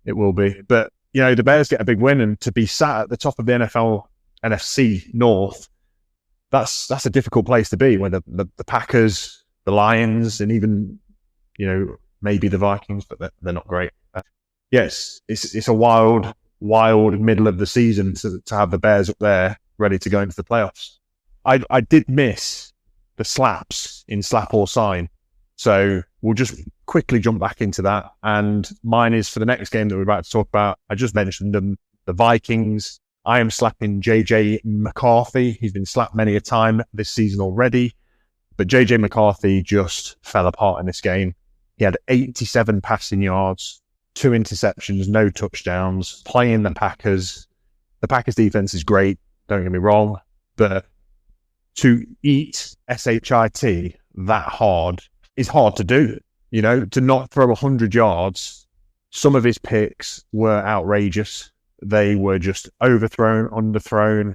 It will be. But, you know, the Bears get a big win, and to be sat at the top of the NFC North, that's a difficult place to be, where the Packers, the Lions, and even, you know, maybe the Vikings, but they're not great. Yes, it's a wild middle of the season to have the Bears up there ready to go into the playoffs. I did miss the slaps in Slap or Sign, so we'll just quickly jump back into that. And mine is for the next game that we're about to talk about. I just mentioned them, the Vikings. I am slapping JJ McCarthy. He's been slapped many a time this season already, but JJ McCarthy just fell apart in this game. He had 87 passing yards, 2 interceptions, no touchdowns, playing the Packers. The Packers defense is great, don't get me wrong, but to eat SHIT that hard is hard to do. You know, to not throw 100 yards, some of his picks were outrageous. They were just overthrown, underthrown,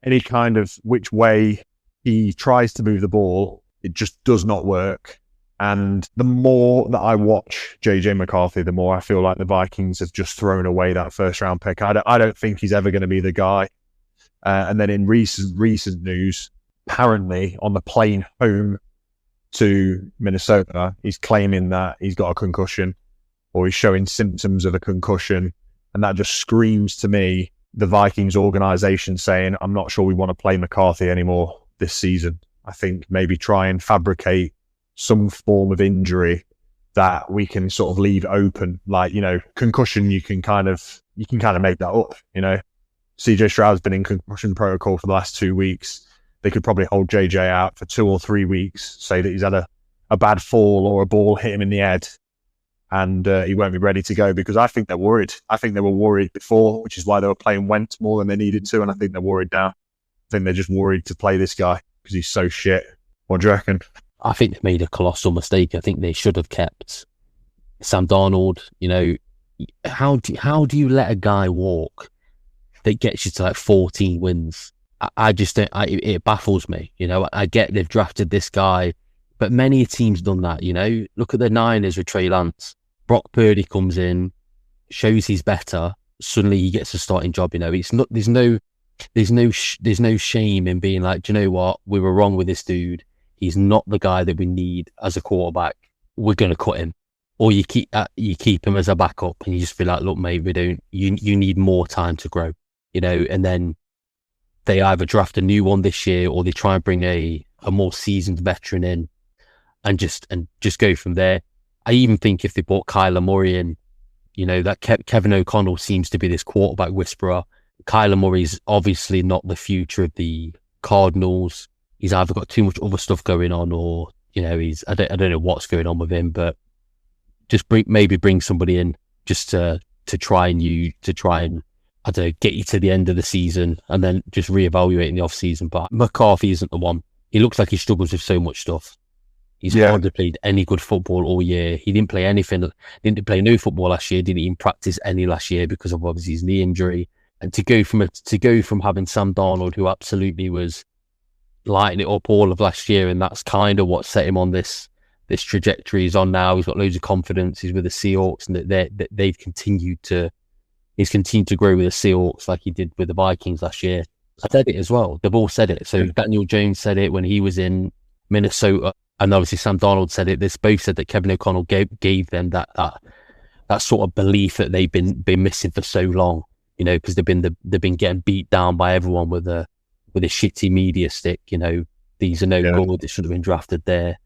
any kind of which way he tries to move the ball, it just does not work. And the more that I watch JJ McCarthy, the more I feel like the Vikings have just thrown away that first round pick. I don't think he's ever going to be the guy. And then in recent news, apparently on the plane home to Minnesota, he's claiming that he's got a concussion, or he's showing symptoms of a concussion. And that just screams to me the Vikings organization saying, I'm not sure we want to play McCarthy anymore this season. I think maybe try and fabricate some form of injury that we can sort of leave open. Like, you know, concussion, you can kind of make that up, you know. CJ Stroud's been in concussion protocol for the last 2 weeks. They could probably hold JJ out for 2 or 3 weeks, say that he's had a bad fall or a ball hit him in the head, and he won't be ready to go, because I think they're worried. I think they were worried before, which is why they were playing Wentz more than they needed to, and I think they're worried now. I think they're just worried to play this guy because he's so shit. What do you reckon? I think they made a colossal mistake. I think they should have kept Sam Darnold. You know, how do you let a guy walk that gets you to like 14 wins? I just don't. It baffles me. You know, I get they've drafted this guy, but many teams done that. You know, look at the Niners with Trey Lance. Brock Purdy comes in, shows he's better. Suddenly he gets a starting job. You know, it's not. There's no shame in being like, do you know what? We were wrong with this dude. He's not the guy that we need as a quarterback. We're going to cut him. Or you keep him as a backup, and you just feel like, look, mate, we don't. You need more time to grow, you know. And then they either draft a new one this year, or they try and bring a more seasoned veteran in, and just go from there. I even think if they brought Kyler Murray in, you know, that Kevin O'Connell seems to be this quarterback whisperer. Kyler Murray's obviously not the future of the Cardinals. He's either got too much other stuff going on, or, you know, I don't know what's going on with him, but just bring somebody in just to try and I don't know, get you to the end of the season and then just reevaluate in the off season. But McCarthy isn't the one. He looks like he struggles with so much stuff. He's hardly played any good football all year. He didn't play anything. Didn't play no football last year. Didn't even practice any last year because of obviously his knee injury. And to go from having Sam Darnold, who absolutely was lighting it up all of last year, and that's kind of what set him on this trajectory he's on now. He's got loads of confidence. He's with the Seahawks, and he's continued to grow with the Seahawks like he did with the Vikings last year. I said it as well. They've all said it. So Daniel Jones said it when he was in Minnesota, and obviously Sam Darnold said it. They both said that Kevin O'Connell gave them that sort of belief that they've been missing for so long. You know, because they've been getting beat down by everyone with a shitty media stick. You know, these are no good. They should have been drafted there.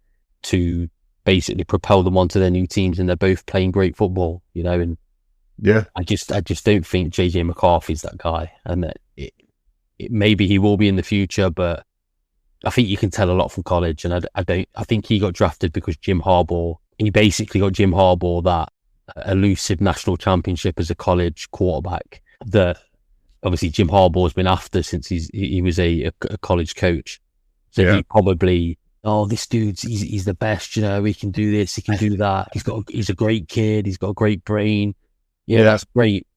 To basically propel them onto their new teams, and they're both playing great football, you know. And Yeah. I just don't think JJ McCarthy's that guy, and that maybe he will be in the future, but I think you can tell a lot from college. And I think he got drafted because he basically got Jim Harbaugh that elusive national championship as a college quarterback that obviously Jim Harbaugh has been after since he was a college coach. So he probably, this dude's he's the best, you know, he can do this, he can do that. He's a great kid, he's got a great brain. Yeah, that's great.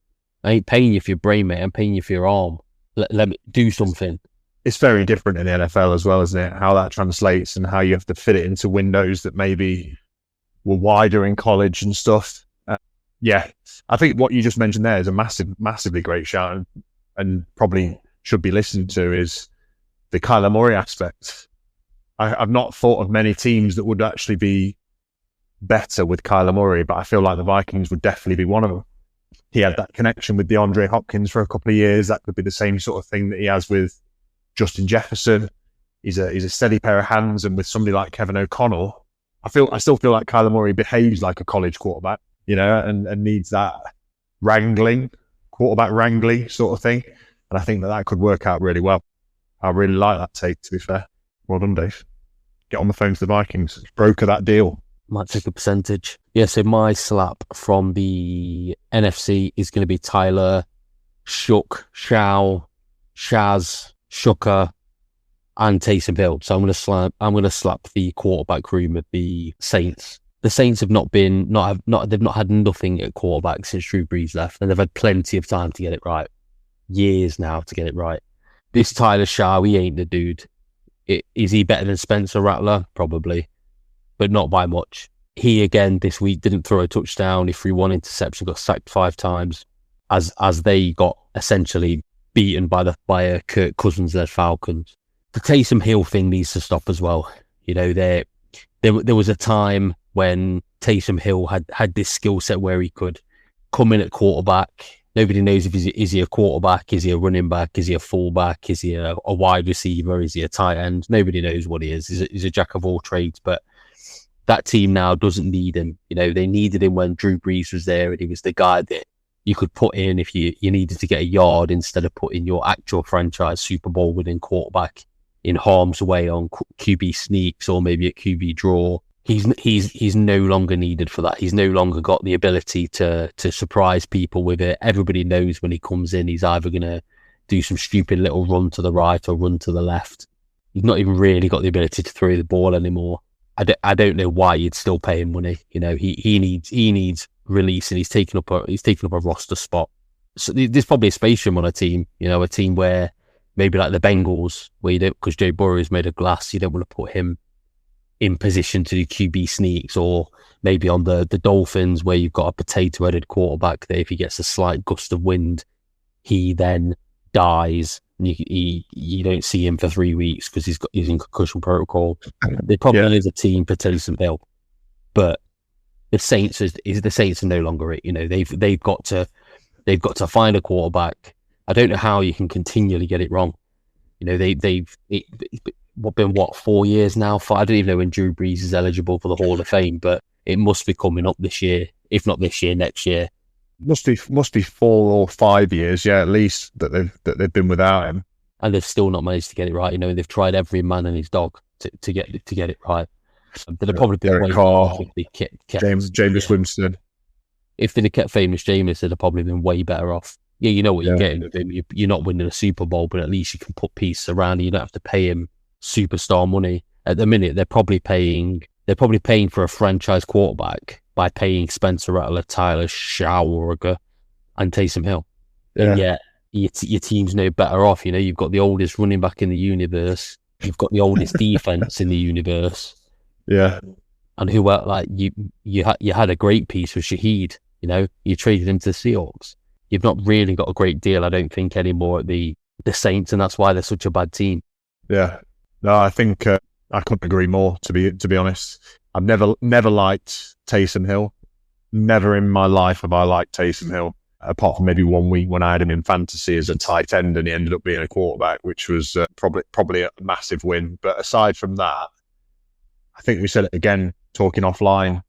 I ain't paying you for your brain, mate. I'm paying you for your arm. Let me do something. It's very different in the NFL as well, isn't it? How that translates and how you have to fit it into windows that maybe were wider in college and stuff. I think what you just mentioned there is a massively great shout, and probably should be listened to, is the Kyler Murray aspect. I've not thought of many teams that would actually be better with Kyler Murray, but I feel like the Vikings would definitely be one of them. He had that connection with DeAndre Hopkins for a couple of years. That could be the same sort of thing that he has with Justin Jefferson. He's a steady pair of hands, and with somebody like Kevin O'Connell, I still feel like Kyler Murray behaves like a college quarterback, you know, and needs that quarterback wrangling sort of thing. And I think that could work out really well. I really like that take, to be fair. Well done, Dave. Get on the phone to the Vikings. Broker that deal. Might take a percentage. Yeah, so my slap from the NFC is going to be Tyler, Shook, Shao, Shaz, Shucker, and Taysom Hill. So I'm going to slap the quarterback room of the Saints. The Saints have they've not had nothing at quarterback since Drew Brees left, and they've had plenty of time to get it right. Years now to get it right. This Tyler Shaw, he ain't the dude. Is he better than Spencer Rattler? Probably, but not by much. He again this week didn't throw a touchdown. He threw one interception, got sacked 5 times, as they got essentially beaten by a Kirk Cousins-led Falcons. The Taysom Hill thing needs to stop as well. You know, there was a time when Taysom Hill had this skill set where he could come in at quarterback. Nobody knows if is he a quarterback, is he a running back, is he a fullback, is he a wide receiver, is he a tight end? Nobody knows what he is. He's a jack of all trades, but that team now doesn't need him. You know, they needed him when Drew Brees was there, and he was the guy that you could put in if you needed to get a yard, instead of putting your actual franchise Super Bowl winning quarterback in harm's way on QB sneaks or maybe a QB draw. He's no longer needed for that. He's no longer got the ability to surprise people with it. Everybody knows when he comes in, he's either going to do some stupid little run to the right or run to the left. He's not even really got the ability to throw the ball anymore. I don't know why you'd still pay him money. You know, he needs release, and he's taken up a roster spot. So there's probably a space for him on a team. You know, a team where maybe like the Bengals, where you don't, because Joe Burrow is made of glass, you don't want to put him in position to do QB sneaks, or maybe on the Dolphins, where you've got a potato-headed quarterback that if he gets a slight gust of wind, he then dies. And you don't see him for 3 weeks because he's in concussion protocol. There probably is a team for Taysom Hill, but the Saints are no longer it. You know, they've got to find a quarterback. I don't know how you can continually get it wrong. You know, they've been 4 years now? I don't even know when Drew Brees is eligible for the Hall of Fame, but it must be coming up this year. If not this year, next year. Must be 4 or 5 years, at least that they've been without him, and they've still not managed to get it right. You know, they've tried every man and his dog to get it right. They'd probably been Derek Carr, Jameis yeah. Winston. If they'd have kept famous Jameis, they'd have probably been way better off. Yeah, you know what you're getting with him. You're not winning a Super Bowl, but at least you can put pieces around it. You don't have to pay him superstar money. At the minute, they're probably paying for a franchise quarterback by paying Spencer Rattler, Tyler Schauerger, and Taysom Hill. And yet your team's no better off. You know, you've got the oldest running back in the universe. You've got the oldest defense in the universe. Yeah. And who like you had a great piece with Shaheed. You know, you traded him to the Seahawks. You've not really got a great deal, I don't think, anymore at the Saints, and that's why they're such a bad team. Yeah. No, I think I couldn't agree more. To be honest, I've never liked Taysom Hill. Never in my life have I liked Taysom Hill, apart from maybe 1 week when I had him in fantasy as a tight end and he ended up being a quarterback, which was probably a massive win. But aside from that, I think we said it again talking offline,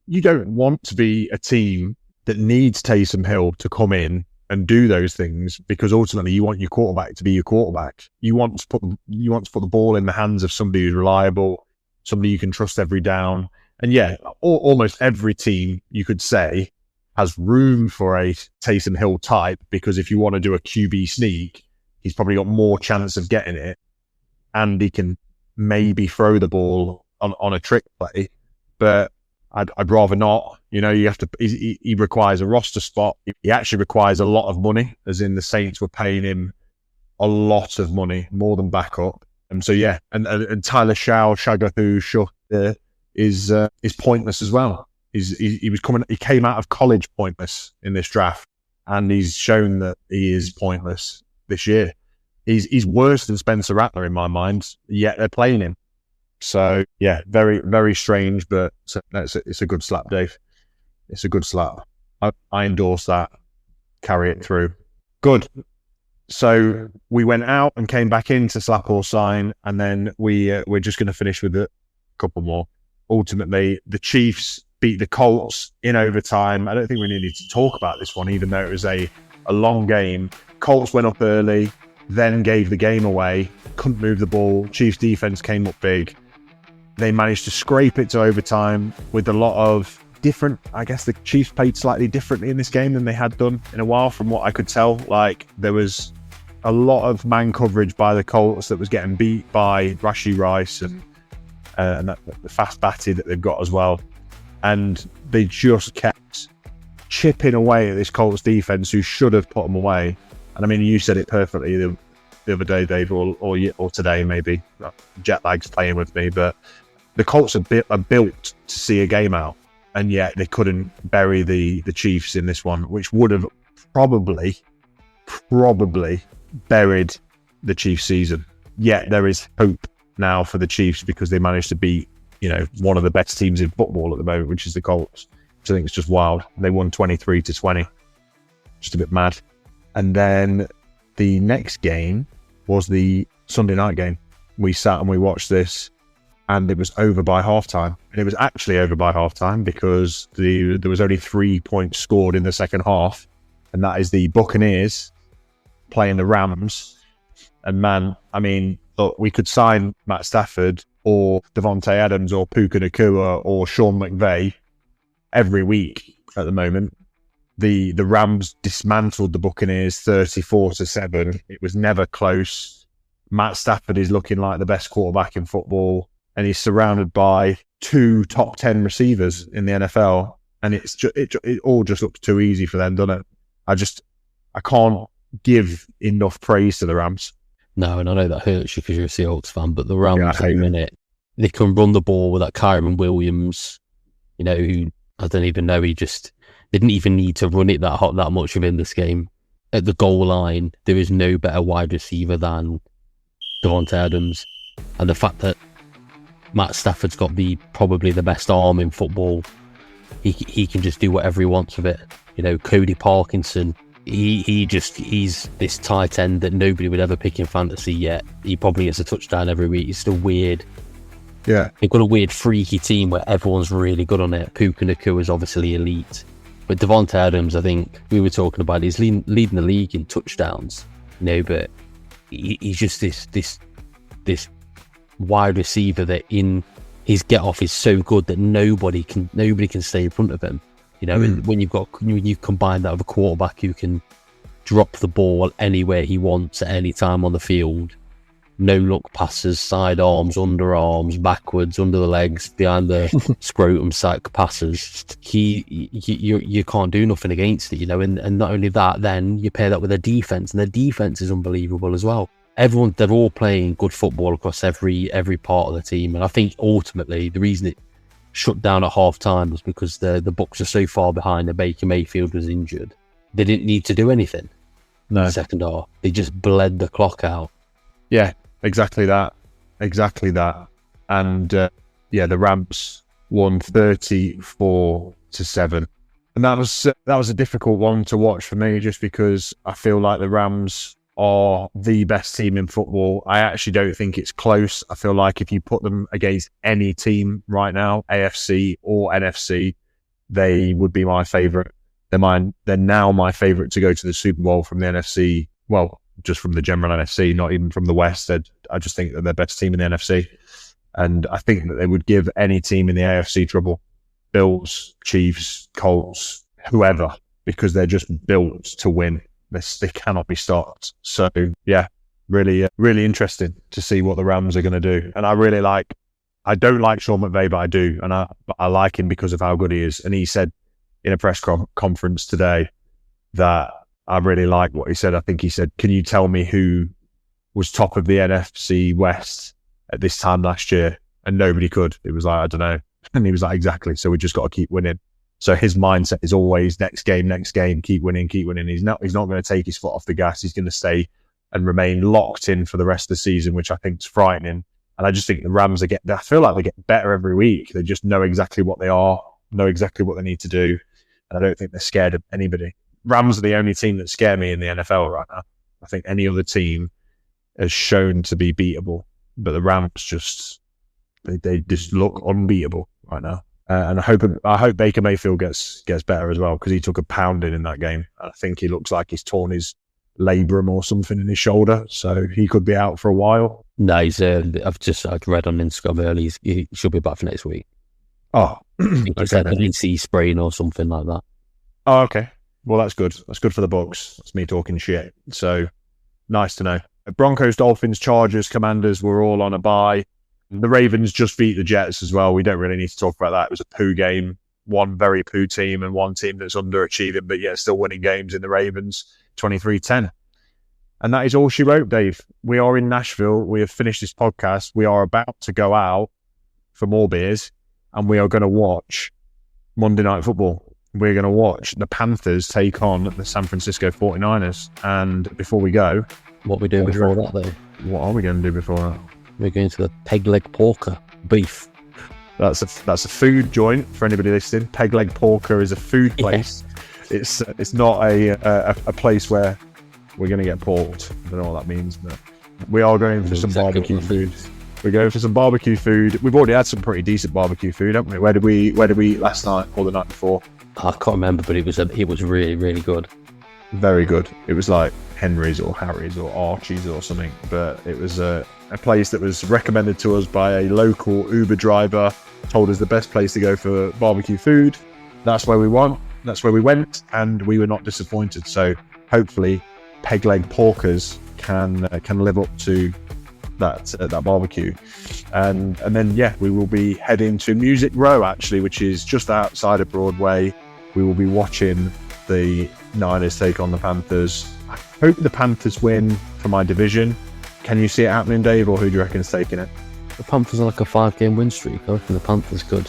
you don't want to be a team that needs Taysom Hill to come in and do those things, because ultimately you want your quarterback to be your quarterback. You want to put the ball in the hands of somebody who's reliable, somebody you can trust every down. And yeah, almost every team, you could say, has room for a Taysom Hill type, because if you want to do a QB sneak, he's probably got more chance of getting it, and he can maybe throw the ball on a trick play. But I'd rather not. You know, you have to. He requires a roster spot. He actually requires a lot of money, as in the Saints were paying him a lot of money, more than backup. And so yeah, and Tyler Shagathu is pointless as well. He came out of college pointless in this draft, and he's shown that he is pointless this year. He's worse than Spencer Rattler in my mind, yet they're playing him. So yeah, very, very strange, but it's a good slap, Dave. It's a good slap. I endorse that. Carry it through. Good. So we went out and came back into slap or sign, and then we're just going to finish with a couple more. Ultimately, the Chiefs beat the Colts in overtime. I don't think we needed to talk about this one, even though it was a long game. Colts went up early, then gave the game away, couldn't move the ball. Chiefs defense came up big. They managed to scrape it to overtime with a lot of different. I guess the Chiefs played slightly differently in this game than they had done in a while, from what I could tell. Like, there was a lot of man coverage by the Colts that was getting beat by Rashee Rice and the fast batty that they've got as well. And they just kept chipping away at this Colts defense, who should have put them away. And I mean, you said it perfectly the other day, Dave, or today maybe. Jet lag's playing with me, but the Colts are built to see a game out, and yet they couldn't bury the Chiefs in this one, which would have probably buried the Chiefs season. Yet there is hope now for the Chiefs, because they managed to beat, you know, one of the best teams in football at the moment, which is the Colts, which I think is just wild. They won 23-20. Just a bit mad. And then the next game was the Sunday night game. We sat and we watched this, and it was over by halftime. And it was actually over by halftime because there was only 3 points scored in the second half, and that is the Buccaneers playing the Rams. And man, I mean, look, we could sign Matt Stafford or Devontae Adams or Puka Nacua or Sean McVay every week at the moment. The Rams dismantled the Buccaneers 34-7. It was never close. Matt Stafford is looking like the best quarterback in football, and he's surrounded by 2 top 10 receivers in the NFL. And it all just looks too easy for them, doesn't it? I can't give enough praise to the Rams. No, and I know that hurts you because you're a Seahawks fan, but the Rams, at the minute, they can run the ball with that Kyron Williams, you know, who I don't even know, they didn't even need to run it that much within this game. At the goal line, there is no better wide receiver than Devontae Adams. And the fact that Matt Stafford's got probably the best arm in football, he can just do whatever he wants with it. You know, Cody Parkinson, he's this tight end that nobody would ever pick in fantasy yet. He probably gets a touchdown every week. He's still weird. Yeah. They've got a weird, freaky team where everyone's really good on it. Puka Nacua is obviously elite. But Devontae Adams, I think we were talking about, he's leading the league in touchdowns. You know, but he's just this wide receiver that in his get off is so good that nobody can stay in front of him. You know, and when you combine that with a quarterback who can drop the ball anywhere he wants at any time on the field, no look passes, side arms, underarms, backwards, under the legs, behind the scrotum sack passes, you can't do nothing against it, you know. And not only that, then you pair that with their defense, and their defense is unbelievable as well. They're all playing good football across every part of the team, and I think ultimately the reason it shut down at half time was because the Bucs are so far behind that Baker Mayfield was injured. They didn't need to do anything. No. In the second half, they just bled the clock out. Yeah, exactly that. And the Rams won 34-7, and that was a difficult one to watch for me, just because I feel like the Rams are the best team in football. I actually don't think it's close. I feel like if you put them against any team right now, AFC or NFC, they would be my favourite. They're now my favourite to go to the Super Bowl from the NFC. Well, just from the general NFC, not even from the West. I just think that they're the best team in the NFC. And I think that they would give any team in the AFC trouble. Bills, Chiefs, Colts, whoever, because they're just built to win. They cannot be stopped. So, yeah, really, really interesting to see what the Rams are going to do. And I don't like Sean McVay, but I do. And I like him because of how good he is. And he said in a press conference today that I really like what he said. I think he said, can you tell me who was top of the NFC West at this time last year? And nobody could. It was like, I don't know. And he was like, exactly. So we just got to keep winning. So his mindset is always next game, keep winning. He's not going to take his foot off the gas. He's going to stay and remain locked in for the rest of the season, which I think is frightening. And I just think the Rams I feel like they get better every week. They just know exactly what they are, know exactly what they need to do. And I don't think they're scared of anybody. Rams are the only team that scare me in the NFL right now. I think any other team has shown to be beatable, but the Rams they just look unbeatable right now. And I hope Baker Mayfield gets better as well, because he took a pounding in that game. I think he looks like he's torn his labrum or something in his shoulder, so he could be out for a while. No, he's. I've read on Instagram early. He should be back for next week. Oh, He said an AC sprain or something like that. Oh, okay. Well, that's good. That's good for the Bucs. That's me talking shit. So nice to know. Broncos, Dolphins, Chargers, Commanders were all on a bye. The Ravens just beat the Jets as well. We don't really need to talk about that. It was a poo game. One very poo team and one team that's underachieving, but yet still winning games in the Ravens, 23-10. And that is all she wrote, Dave. We are in Nashville. We have finished this podcast. We are about to go out for more beers, and we are going to watch Monday Night Football. We're going to watch the Panthers take on the San Francisco 49ers. And before we go... What are we doing before that, though? What are we going to do before that? We're going to the Peg Leg Porker beef. That's a food joint for anybody listening. Peg Leg Porker is a food place. Yeah. It's not a place where we're going to get porked. I don't know what that means, but we are going for some barbecue food. We're going for some barbecue food. We've already had some pretty decent barbecue food, haven't we? Where did we eat last night or the night before? I can't remember, but it was really, really good. Very good. It was like Henry's or Harry's or Archie's or something, but it was a place that was recommended to us by a local Uber driver. Told us the best place to go for barbecue food. That's where we went, and we were not disappointed. So hopefully Peg Leg Porkers can live up to that barbecue. And then we will be heading to Music Row, actually, which is just outside of Broadway. We will be watching the Niners take on the Panthers. I hope the Panthers win for my division. Can you see it happening, Dave, or who do you reckon is taking it? The Panthers are like a 5-game win streak. I reckon the Panthers could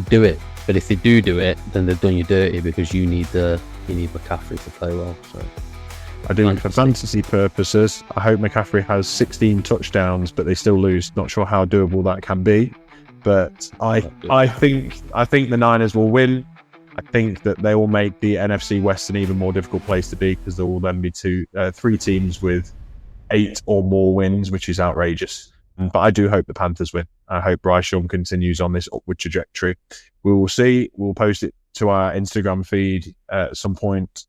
do it. But if they do it, then they've done you dirty, because you need McCaffrey to play well. So I do, for fantasy purposes, I hope McCaffrey has 16 touchdowns, but they still lose. Not sure how doable that can be, but I think the Niners will win. I think that they will make the NFC West an even more difficult place to be, because there will then be three teams with 8 or more wins, which is outrageous. But I do hope the Panthers win. I hope Bryce Young continues on this upward trajectory. We will see. We'll post it to our Instagram feed at some point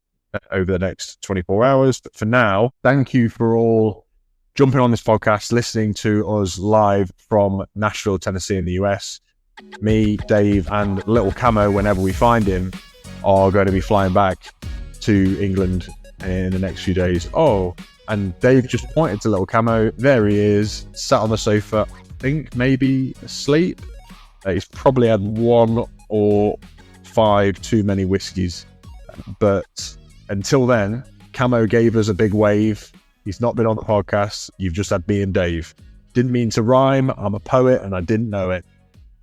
over the next 24 hours. But for now, thank you for all jumping on this podcast, listening to us live from Nashville, Tennessee in the US. Me, Dave, and Little Camo, whenever we find him, are going to be flying back to England in the next few days. Oh, and Dave just pointed to Little Camo. There he is, sat on the sofa, I think maybe asleep. He's probably had 1 or 5 too many whiskies. But until then, Camo gave us a big wave. He's not been on the podcast. You've just had me and Dave. Didn't mean to rhyme. I'm a poet and I didn't know it.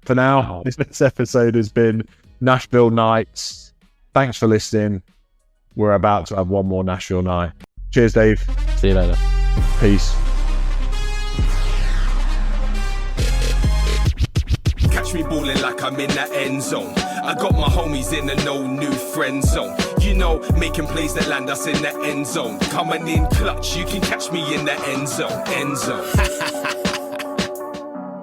For now, this episode has been Nashville Nights. Thanks for listening. We're about to have one more Nashville night. Cheers, Dave. See you later. Peace. Catch me balling like I'm in the end zone. I got my homies in the no new friend zone. You know, making plays that land us in the end zone. Coming in clutch, you can catch me in the end zone. End zone.